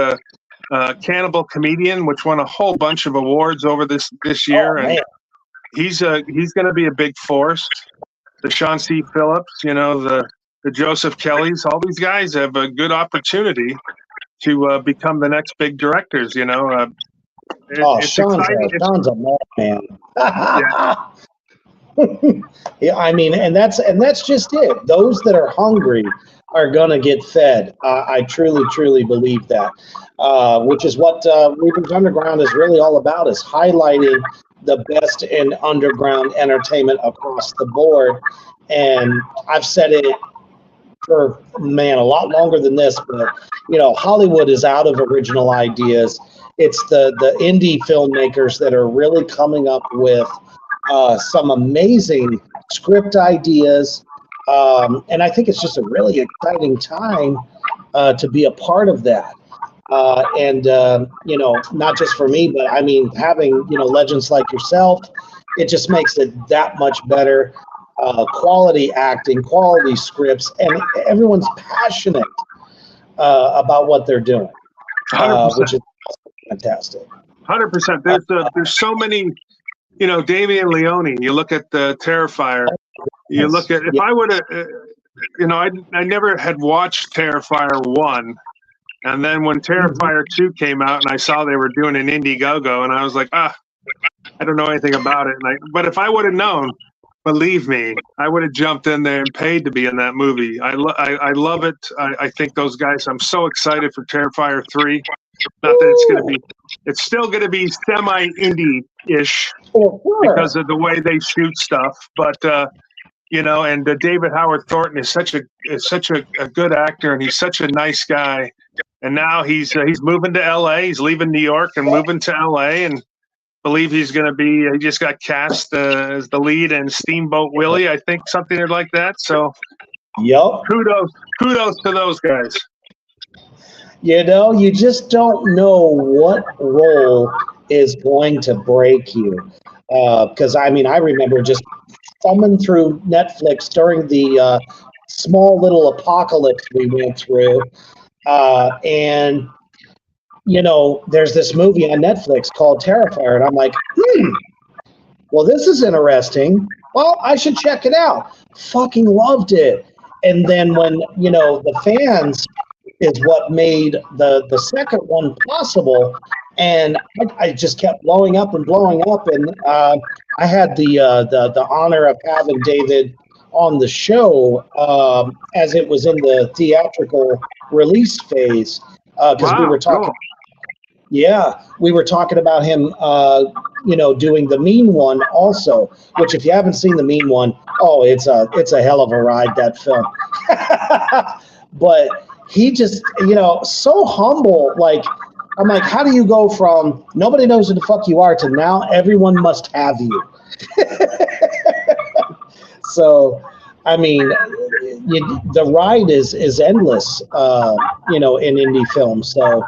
Cannibal Comedian, which won a whole bunch of awards over this year, and he's going to be a big force. The Sean C. Phillips, you know, the Joseph Kellys, all these guys have a good opportunity to become the next big directors. You know, it's exciting. Sean's a man. Yeah, I mean, and that's just it. Those that are hungry are gonna get fed. I truly believe that, which is what Reapers Underground is really all about: is highlighting the best in underground entertainment across the board. And I've said it for a lot longer than this, but you know, Hollywood is out of original ideas. It's the indie filmmakers that are really coming up with some amazing script ideas. And I think it's just a really exciting time to be a part of that. You know, not just for me, but I mean, having, you know, legends like yourself, it just makes it that much better. Quality acting, quality scripts, and everyone's passionate about what they're doing, which is fantastic. 100%. There's so many, you know, Damien Leone. You look at the Terrifier. You look at, if I would have, you know, I never had watched Terrifier 1. And then when Terrifier 2 came out and I saw they were doing an Indiegogo, and I was like, I don't know anything about it. But if I would have known, believe me, I would have jumped in there and paid to be in that movie. I love it. I think those guys, I'm so excited for Terrifier 3. Not that it's still going to be semi-indie-ish because of the way they shoot stuff. But, you know, and David Howard Thornton is such a good actor, and he's such a nice guy. And now he's moving to L.A. He's leaving New York and moving to L.A. and believe he's going to be. He just got cast as the lead in Steamboat Willie, I think, something like that. So, kudos to those guys. You know, you just don't know what role is going to break you. Because I mean, I remember just thumbing through Netflix during the small little apocalypse we went through. And, you know, there's this movie on Netflix called Terrifier. And I'm like, well, this is interesting. Well, I should check it out. Fucking loved it. And then when, you know, the fans is what made the second one possible. And I just kept blowing up. And I had the honor of having David on the show as it was in the theatrical release phase because we Wow, were talking. cool. Yeah, we were talking about him, doing the Mean One also. Which, if you haven't seen the Mean One, oh, it's a hell of a ride, that film. But he just, so humble. Like, I'm like, how do you go from nobody knows who the fuck you are to now everyone must have you? So, I mean, the ride is endless, in indie films. So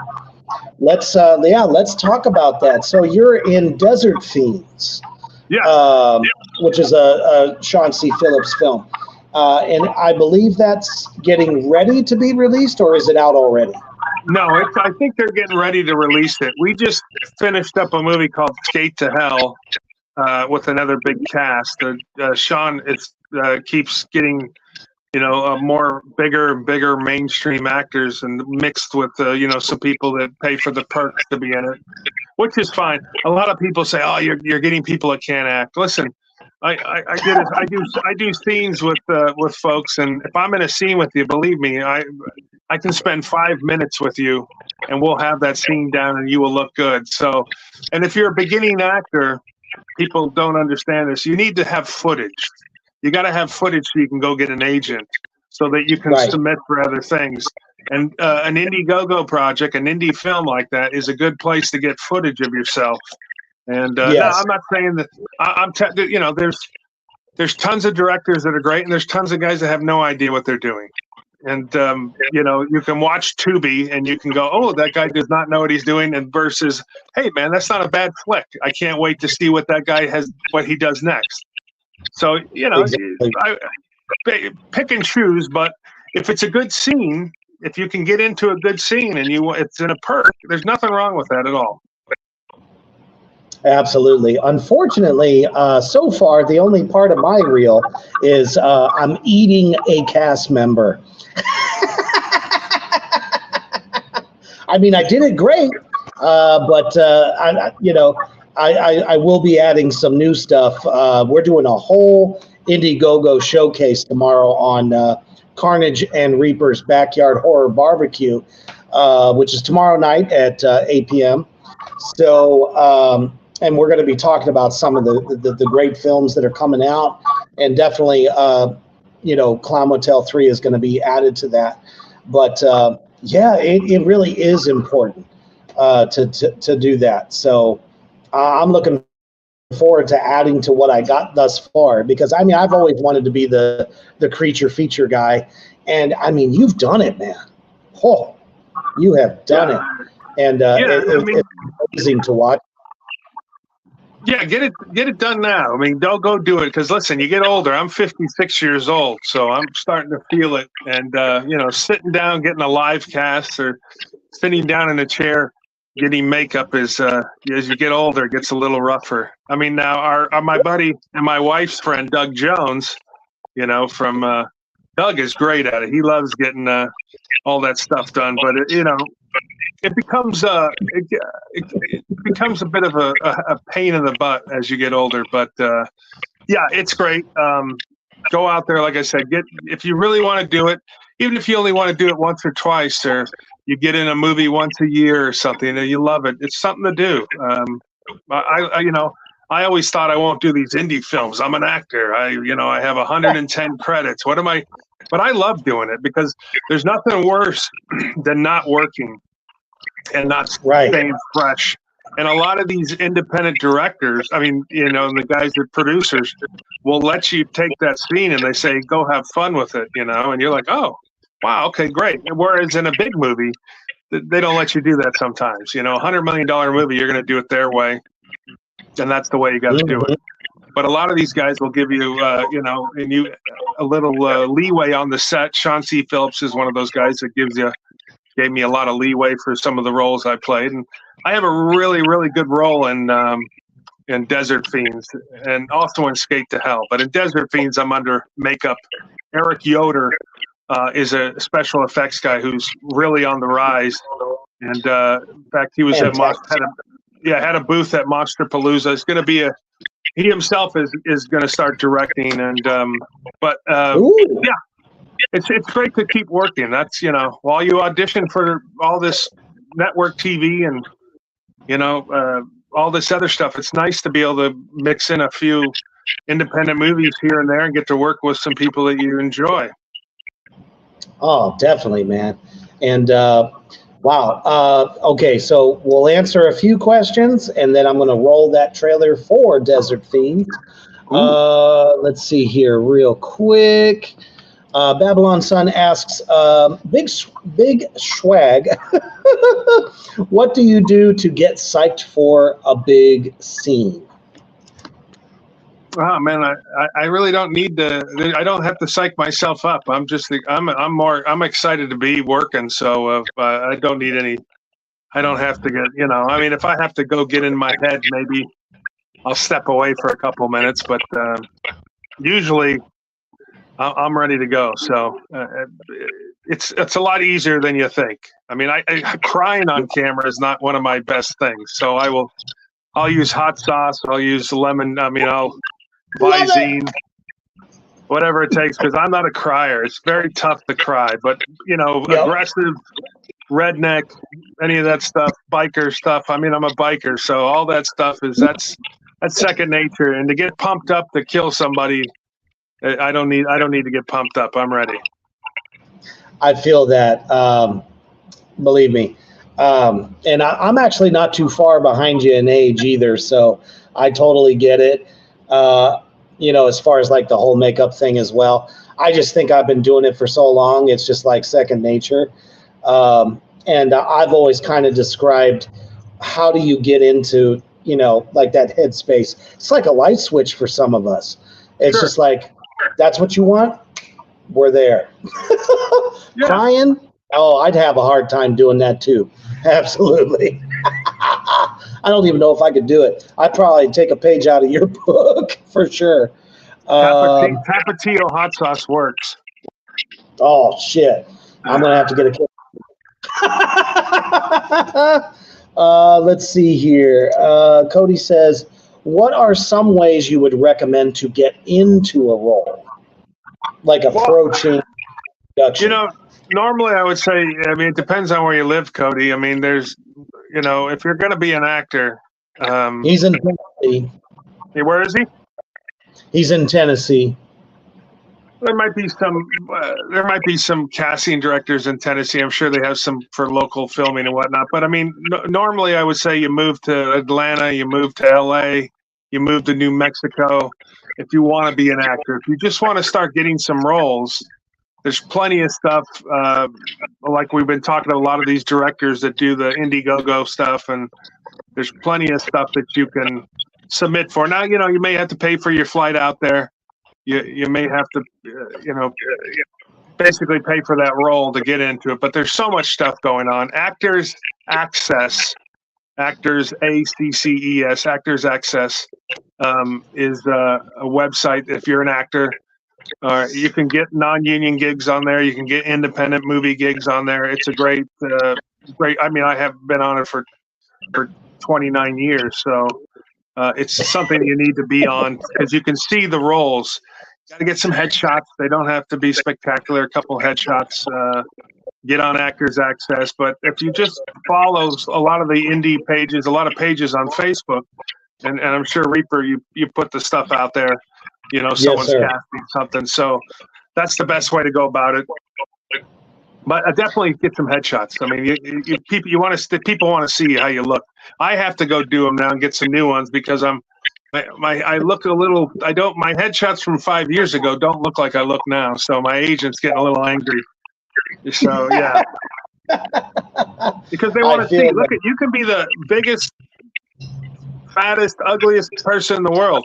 let's talk about that. So you're in Desert Fiends, Yeah. which is a Sean C. Phillips film, and I believe that's getting ready to be released, or is it out already? No, I think they're getting ready to release it. We just finished up a movie called Skate to Hell with another big cast. Sean keeps getting more bigger and bigger mainstream actors and mixed with some people that pay for the perks to be in it, which is fine. A lot of people say, "Oh, you're getting people that can't act." Listen, I do scenes with folks, and if I'm in a scene with you, believe me, I can spend 5 minutes with you, and we'll have that scene down, and you will look good. So, and if you're a beginning actor, people don't understand this. You need to have footage. You got to have footage so you can go get an agent, so that you can Right. submit for other things. And an Indiegogo project, an indie film like that, is a good place to get footage of yourself. And no, Yes. I'm not saying that. There's tons of directors that are great, and there's tons of guys that have no idea what they're doing. And you can watch Tubi, and you can go, "Oh, that guy does not know what he's doing," and versus, "Hey, man, that's not a bad flick. I can't wait to see what he does next." So Exactly. I pick and choose, but if it's a good scene, if you can get into a good scene and it's in a perk, there's nothing wrong with that at all. Absolutely. Unfortunately, so far, the only part of my reel is I'm eating a cast member. I mean, I did it great, but I will be adding some new stuff. We're doing a whole Indiegogo showcase tomorrow on Carnage and Reaper's Backyard Horror Barbecue, which is tomorrow night at 8 p.m. So, and we're going to be talking about some of the great films that are coming out, and definitely, Clown Motel 3 is going to be added to that. But yeah, it really is important to do that. So I'm looking forward to adding to what I got thus far, because I mean, I've always wanted to be the creature feature guy, and I mean, you've done it, man. Oh, you have done it, and it's amazing to watch. Yeah, get it done now. I mean, don't go do it, because listen, you get older. I'm 56 years old, so I'm starting to feel it. And sitting down, getting a live cast, or sitting down in a chair, getting makeup is as you get older, it gets a little rougher. I mean, now our my buddy and my wife's friend Doug Jones, from Doug is great at it. He loves getting all that stuff done, but it becomes it becomes a bit of a pain in the butt as you get older. But yeah, it's great. Go out there, like I said, if you really want to do it, even if you only want to do it once or twice, or you get in a movie once a year or something, and you love it. It's something to do. I always thought I won't do these indie films. I'm an actor. I have 110 credits. What am I? But I love doing it, because there's nothing worse than not working and not staying fresh. And a lot of these independent directors, I mean, the guys that producers will let you take that scene and they say, "Go have fun with it," and you're like, "Oh, wow, okay, great." Whereas in a big movie, they don't let you do that sometimes. $100 million movie, you're going to do it their way, and that's the way you got to do it. But a lot of these guys will give you, a little leeway on the set. Sean C. Phillips is one of those guys that gave me a lot of leeway for some of the roles I played, and I have a really, really good role in Desert Fiends, and also in Skate to Hell. But in Desert Fiends, I'm under makeup. Eric Yoder is a special effects guy who's really on the rise, and in fact, he was had a booth at Monster Palooza. It's going to be he himself is going to start directing, and yeah, it's great to keep working. That's while you audition for all this network TV and all this other stuff, it's nice to be able to mix in a few independent movies here and there and get to work with some people that you enjoy. Oh, definitely, man. And wow. Okay, so we'll answer a few questions, and then I'm going to roll that trailer for Desert Fiend. Let's see here real quick. Babylon Sun asks, Big Schwag, what do you do to get psyched for a big scene? Oh man, I really don't need to. I don't have to psych myself up. I'm excited to be working. So I don't need any. I don't have to get. I mean, if I have to go get in my head, maybe I'll step away for a couple minutes. But usually, I'm ready to go. So it's a lot easier than you think. I mean, crying on camera is not one of my best things. So I'll use hot sauce. I'll use lemon. I mean, I'll Visine, whatever it takes, because I'm not a crier. It's very tough to cry, but aggressive, redneck, any of that stuff, biker stuff. I mean, I'm a biker, so all that stuff that's second nature. And to get pumped up to kill somebody, I don't need to get pumped up. I'm ready. I feel that. Believe me. And I'm actually not too far behind you in age either, so I totally get it. As far as like the whole makeup thing as well. I just think I've been doing it for so long. It's just like second nature. And I've always kind of described how do you get into, like that headspace. It's like a light switch for some of us. It's just like, that's what you want. We're there. Yeah. Crying. Oh, I'd have a hard time doing that too. Absolutely. I don't even know if I could do it. I'd probably take a page out of your book for sure. Tapatio hot sauce works. Oh, shit. I'm going to have to get a kid. Let's see here. Cody says, what are some ways you would recommend to get into a role? Like approaching production? Normally I would say, I mean, it depends on where you live, Cody. I mean, there's, if you're going to be an actor. He's in Tennessee. Where is he? He's in Tennessee. There might be some casting directors in Tennessee. I'm sure they have some for local filming and whatnot. But I mean, normally I would say you move to Atlanta, you move to LA, you move to New Mexico. If you want to be an actor, if you just want to start getting some roles, there's plenty of stuff. Like we've been talking to a lot of these directors that do the Indiegogo stuff, and there's plenty of stuff that you can submit for. Now, you may have to pay for your flight out there. You may have to, basically pay for that role to get into it. But there's so much stuff going on. Actors Access, Actors ACCES, Actors Access is a website. If you're an actor, you can get non-union gigs on there. You can get independent movie gigs on there. It's a great. I mean, I have been on it for 29 years, so it's something you need to be on because you can see the roles. Got to get some headshots. They don't have to be spectacular. A couple headshots. Get on Actors Access. But if you just follow a lot of the indie pages, a lot of pages on Facebook, and I'm sure Reaper, you put the stuff out there. Someone's casting something. So that's the best way to go about it. But definitely get some headshots. I mean, people want to see how you look. I have to go do them now and get some new ones because I look a little. My headshots from 5 years ago don't look like I look now. So my agent's getting a little angry. So yeah, because they want to see. Look, you can be the biggest, fattest, ugliest person in the world.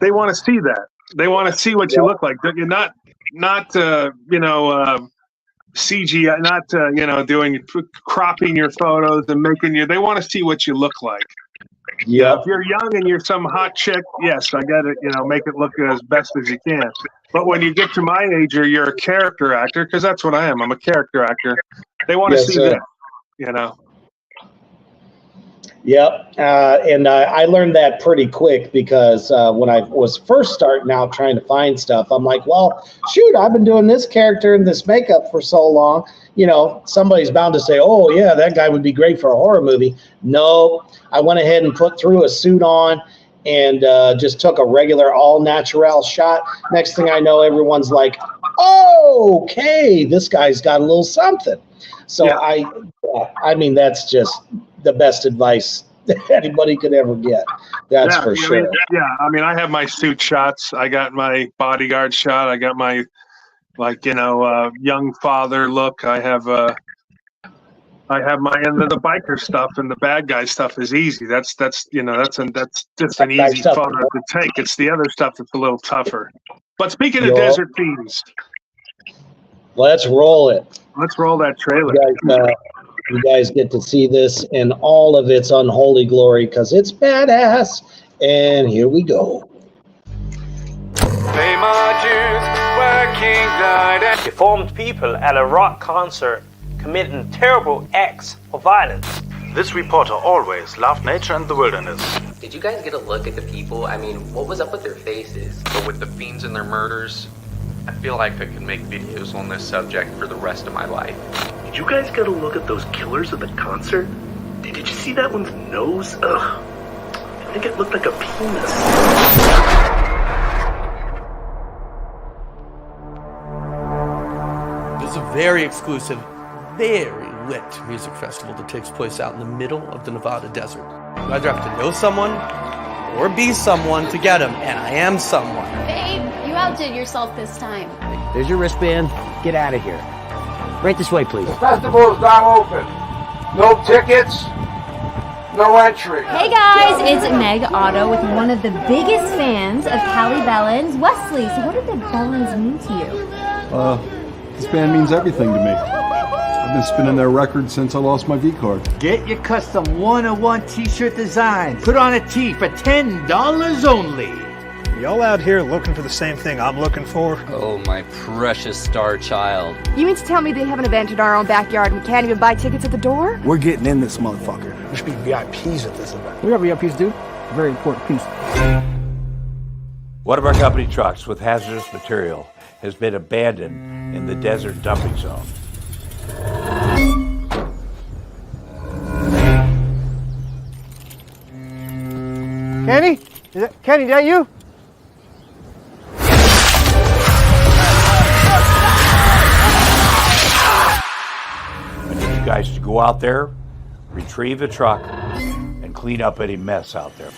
They want to see that. They want to see what you look like. You're not CGI, not cropping your photos and making you. They want to see what you look like. Yeah. If you're young and you're some hot chick, yes, I get it. Make it look as best as you can. But when you get to my age, or you're a character actor, because that's what I am. I'm a character actor. They want to see that. Yep. And I learned that pretty quick because when I was first starting out trying to find stuff, I'm like, well, shoot, I've been doing this character and this makeup for so long. You know, somebody's bound to say, oh, yeah, that guy would be great for a horror movie. No, I went ahead and threw a suit on and just took a regular all natural shot. Next thing I know, everyone's like, oh, okay, this guy's got a little something. So Yeah. I mean, that's just the best advice that anybody could ever get. That's for sure. I mean, I have my suit shots. I got my bodyguard shot. I got my, young father look. I have my, and the biker stuff and the bad guy stuff is easy. That's just an easy photo to take. It's the other stuff that's a little tougher. But speaking of desert themes, let's roll it. Let's roll that trailer. You guys get to see this in all of its unholy glory because it's badass. And here we go. Deformed people at a rock concert committing terrible acts of violence. This reporter always loved nature and the wilderness. Did you guys get a look at the people? I mean, what was up with their faces? But with the fiends and their murders, I feel like I could make videos on this subject for the rest of my life. Did you guys get a look at those killers at the concert? Did you see that one's nose? Ugh. I think it looked like a penis. It's a very exclusive, very lit music festival that takes place out in the middle of the Nevada desert. You either have to know someone or be someone to get them, and I am someone. Babe, you outdid yourself this time. There's your wristband. Get out of here. Right this way, please. The festival is now open. No tickets, no entry. Hey guys, it's Meg Otto with one of the biggest fans of Callie Bellens, Wesley. So what did the Bellens mean to you? This band means everything to me. I've been spinning their records since I lost my V-card. Get your custom one-on-one t-shirt design. Put on a tee for $10 only. Y'all out here looking for the same thing I'm looking for? Oh, my precious star child. You mean to tell me they have an event in our own backyard and we can't even buy tickets at the door? We're getting in this motherfucker. There should be VIPs at this event. We are VIPs, dude. A very important piece. One of our company trucks with hazardous material has been abandoned in the desert dumping zone. Kenny? Kenny, is that you? I need you guys to go out there, retrieve the truck, and clean up any mess out there.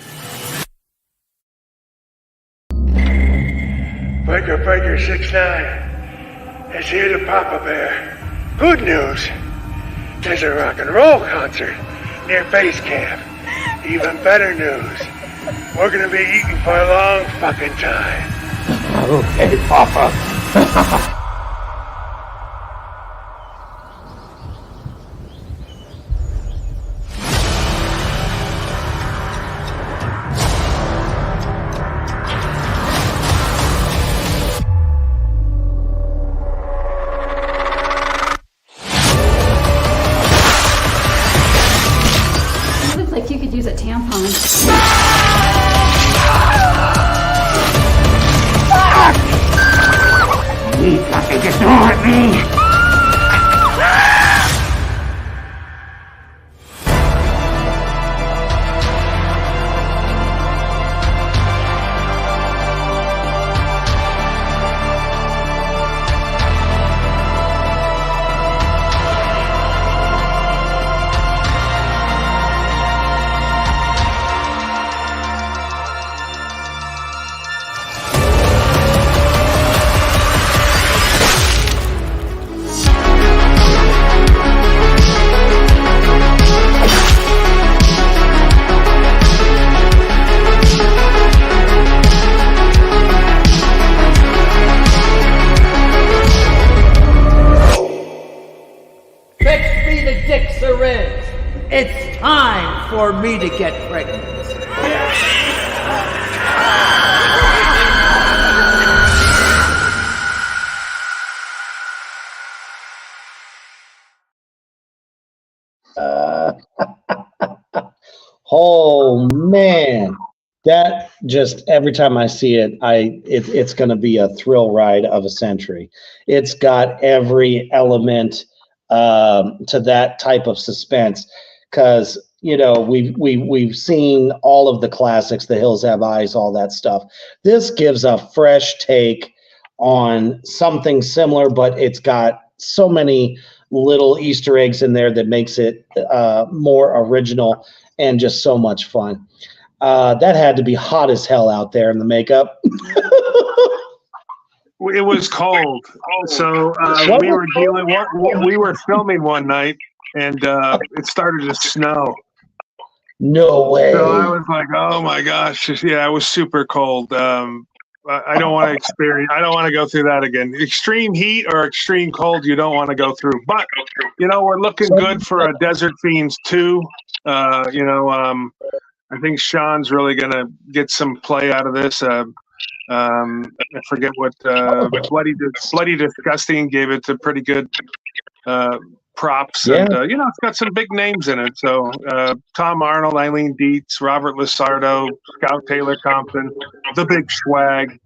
Breaker 6-9 is here to Papa Bear. Good news. There's a rock and roll concert near base camp. Even better news. We're gonna be eating for a long fucking time. Okay, Papa. Like you could use a tampon. You got to get on with me. It's time for me to get pregnant. Oh man, that just every time I see it, it's going to be a thrill ride of a century. It's got every element to that type of suspense because we've seen all of the classics, The Hills Have Eyes, all that stuff. This gives a fresh take on something similar, but it's got so many little Easter eggs in there that makes it more original and just so much fun. That had to be hot as hell out there in the makeup. It was cold, so we were filming one night, and it started to snow. No way. So I was like, "Oh my gosh, yeah, it was super cold." I don't want to experience. I don't want to go through that again. Extreme heat or extreme cold, you don't want to go through. But we're looking good for a Desert Fiends 2. I think Sean's really gonna get some play out of this. I forget what Bloody Disgusting gave it a pretty good props, and it's got some big names in it. So Tom Arnold, Eileen Dietz, Robert Lasardo, Scout Taylor Compton, the Big Swag,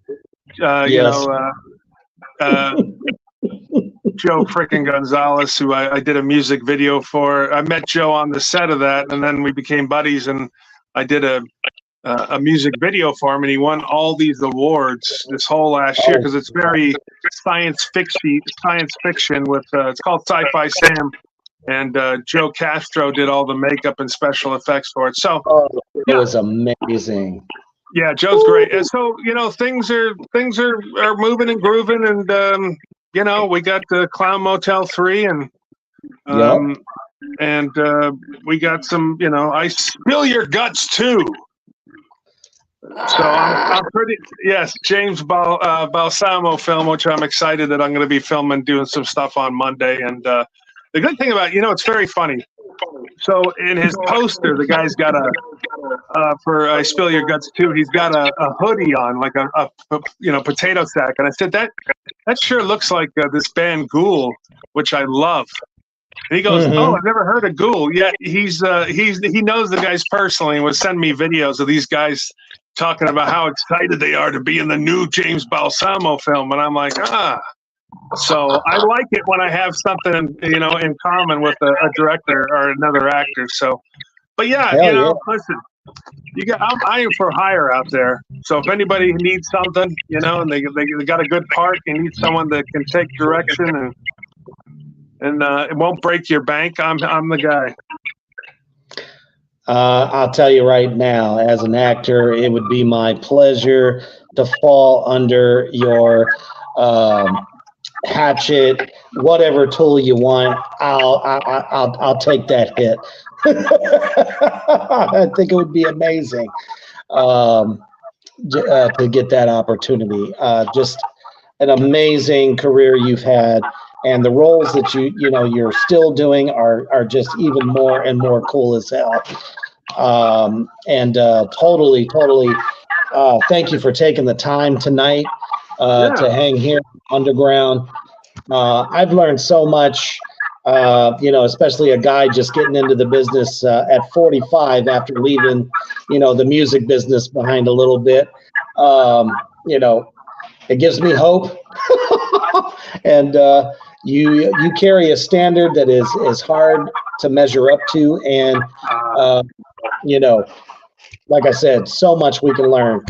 Joe frickin' Gonzalez, who I did a music video for. I met Joe on the set of that, and then we became buddies, and I did a music video for him, and he won all these awards this whole last year because it's very science fiction with it's called Sci-Fi Sam, and Joe Castro did all the makeup and special effects for it. So it was amazing. Yeah, Joe's great. And so things are moving and grooving, and we got the Clown Motel 3, and we got some I Spill Your Guts 2. So I'm pretty, James Balsamo film, which I'm excited that I'm going to be filming, doing some stuff on Monday. And the good thing about, it's very funny. So in his poster, the guy's got for I Spill Your Guts 2, he's got a hoodie on, like a potato sack. And I said, that sure looks like this band Ghoul, which I love. And he goes, "Oh, I've never heard of Ghoul." Yeah, he knows the guys personally and would send me videos of these guys talking about how excited they are to be in the new James Balsamo film, and I'm like, So I like it when I have something in common with a director or another actor. So, but listen, I am for hire out there. So if anybody needs something, and they got a good part, you need someone that can take direction and it won't break your bank, I'm the guy. I'll tell you right now, as an actor, it would be my pleasure to fall under your hatchet, whatever tool you want. I'll take that hit. I think it would be amazing to get that opportunity. Just an amazing career you've had. And the roles that you're still doing are just even more and more cool as hell. Totally, thank you for taking the time tonight to hang here underground. I've learned so much, especially a guy just getting into the business at 45 after leaving, the music business behind a little bit. It gives me hope. And you carry a standard that is hard to measure up to, and like I said, so much we can learn,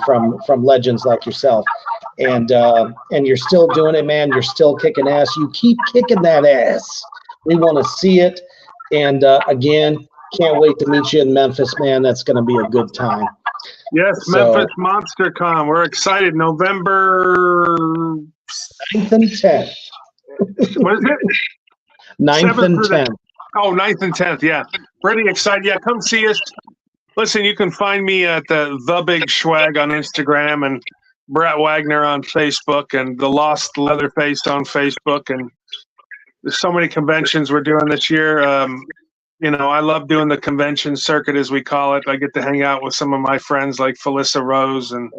from legends like yourself, and you're still doing it, man. You're still kicking ass. You keep kicking that ass. We want to see it, and again, can't wait to meet you in Memphis, man. That's going to be a good time. Yes, Memphis Monster Con. We're excited. November 9th and 10th. What is it? 9th and 10th. Oh, 9th and 10th. Yeah. Pretty excited. Yeah, come see us. Listen, you can find me at the Big Swag on Instagram, and Brett Wagner on Facebook, and the Lost Leatherface on Facebook. And there's so many conventions we're doing this year. I love doing the convention circuit, as we call it. I get to hang out with some of my friends like Felissa Rose and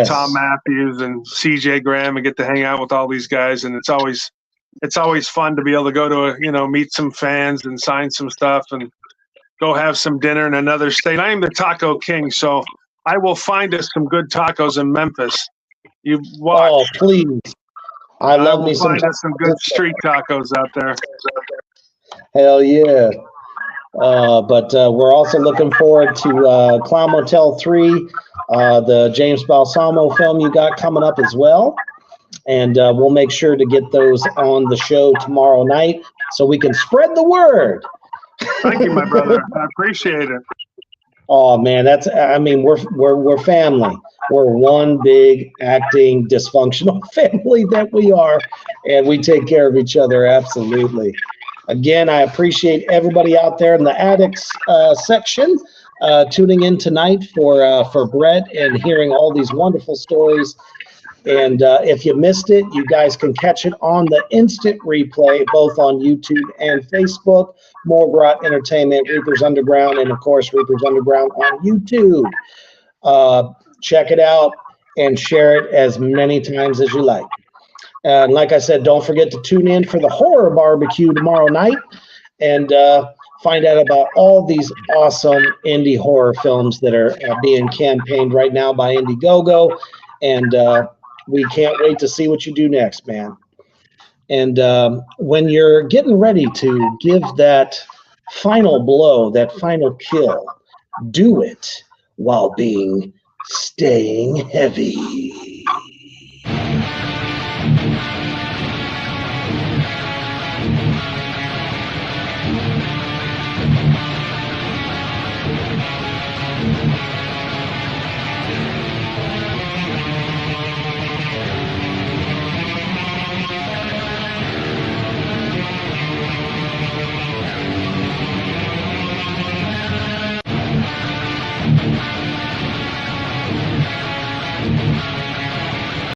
Tom Matthews and CJ Graham, and get to hang out with all these guys. And it's always fun to be able to go to meet some fans and sign some stuff. And go have some dinner in another state. I am the taco king, so I will find us some good tacos in Memphis. You watch. Oh, please. I love will me some find us some good street tacos out there. Hell yeah. But we're also looking forward to Clown Motel 3, the James Balsamo film you got coming up as well. And we'll make sure to get those on the show tomorrow night so we can spread the word. Thank you, my brother. I appreciate it. Oh man, we're family. We're one big acting dysfunctional family that we are, and we take care of each other absolutely. Again, I appreciate everybody out there in the Addicts section tuning in tonight for Brett and hearing all these wonderful stories. And if you missed it, you guys can catch it on the instant replay, both on YouTube and Facebook. Morgrot Entertainment, Reapers Underground, and of course, Reapers Underground on YouTube. Check it out and share it as many times as you like. And like I said, don't forget to tune in for the horror barbecue tomorrow night and find out about all these awesome indie horror films that are being campaigned right now by Indiegogo. And we can't wait to see what you do next, man. And when you're getting ready to give that final blow, that final kill, do it while staying heavy.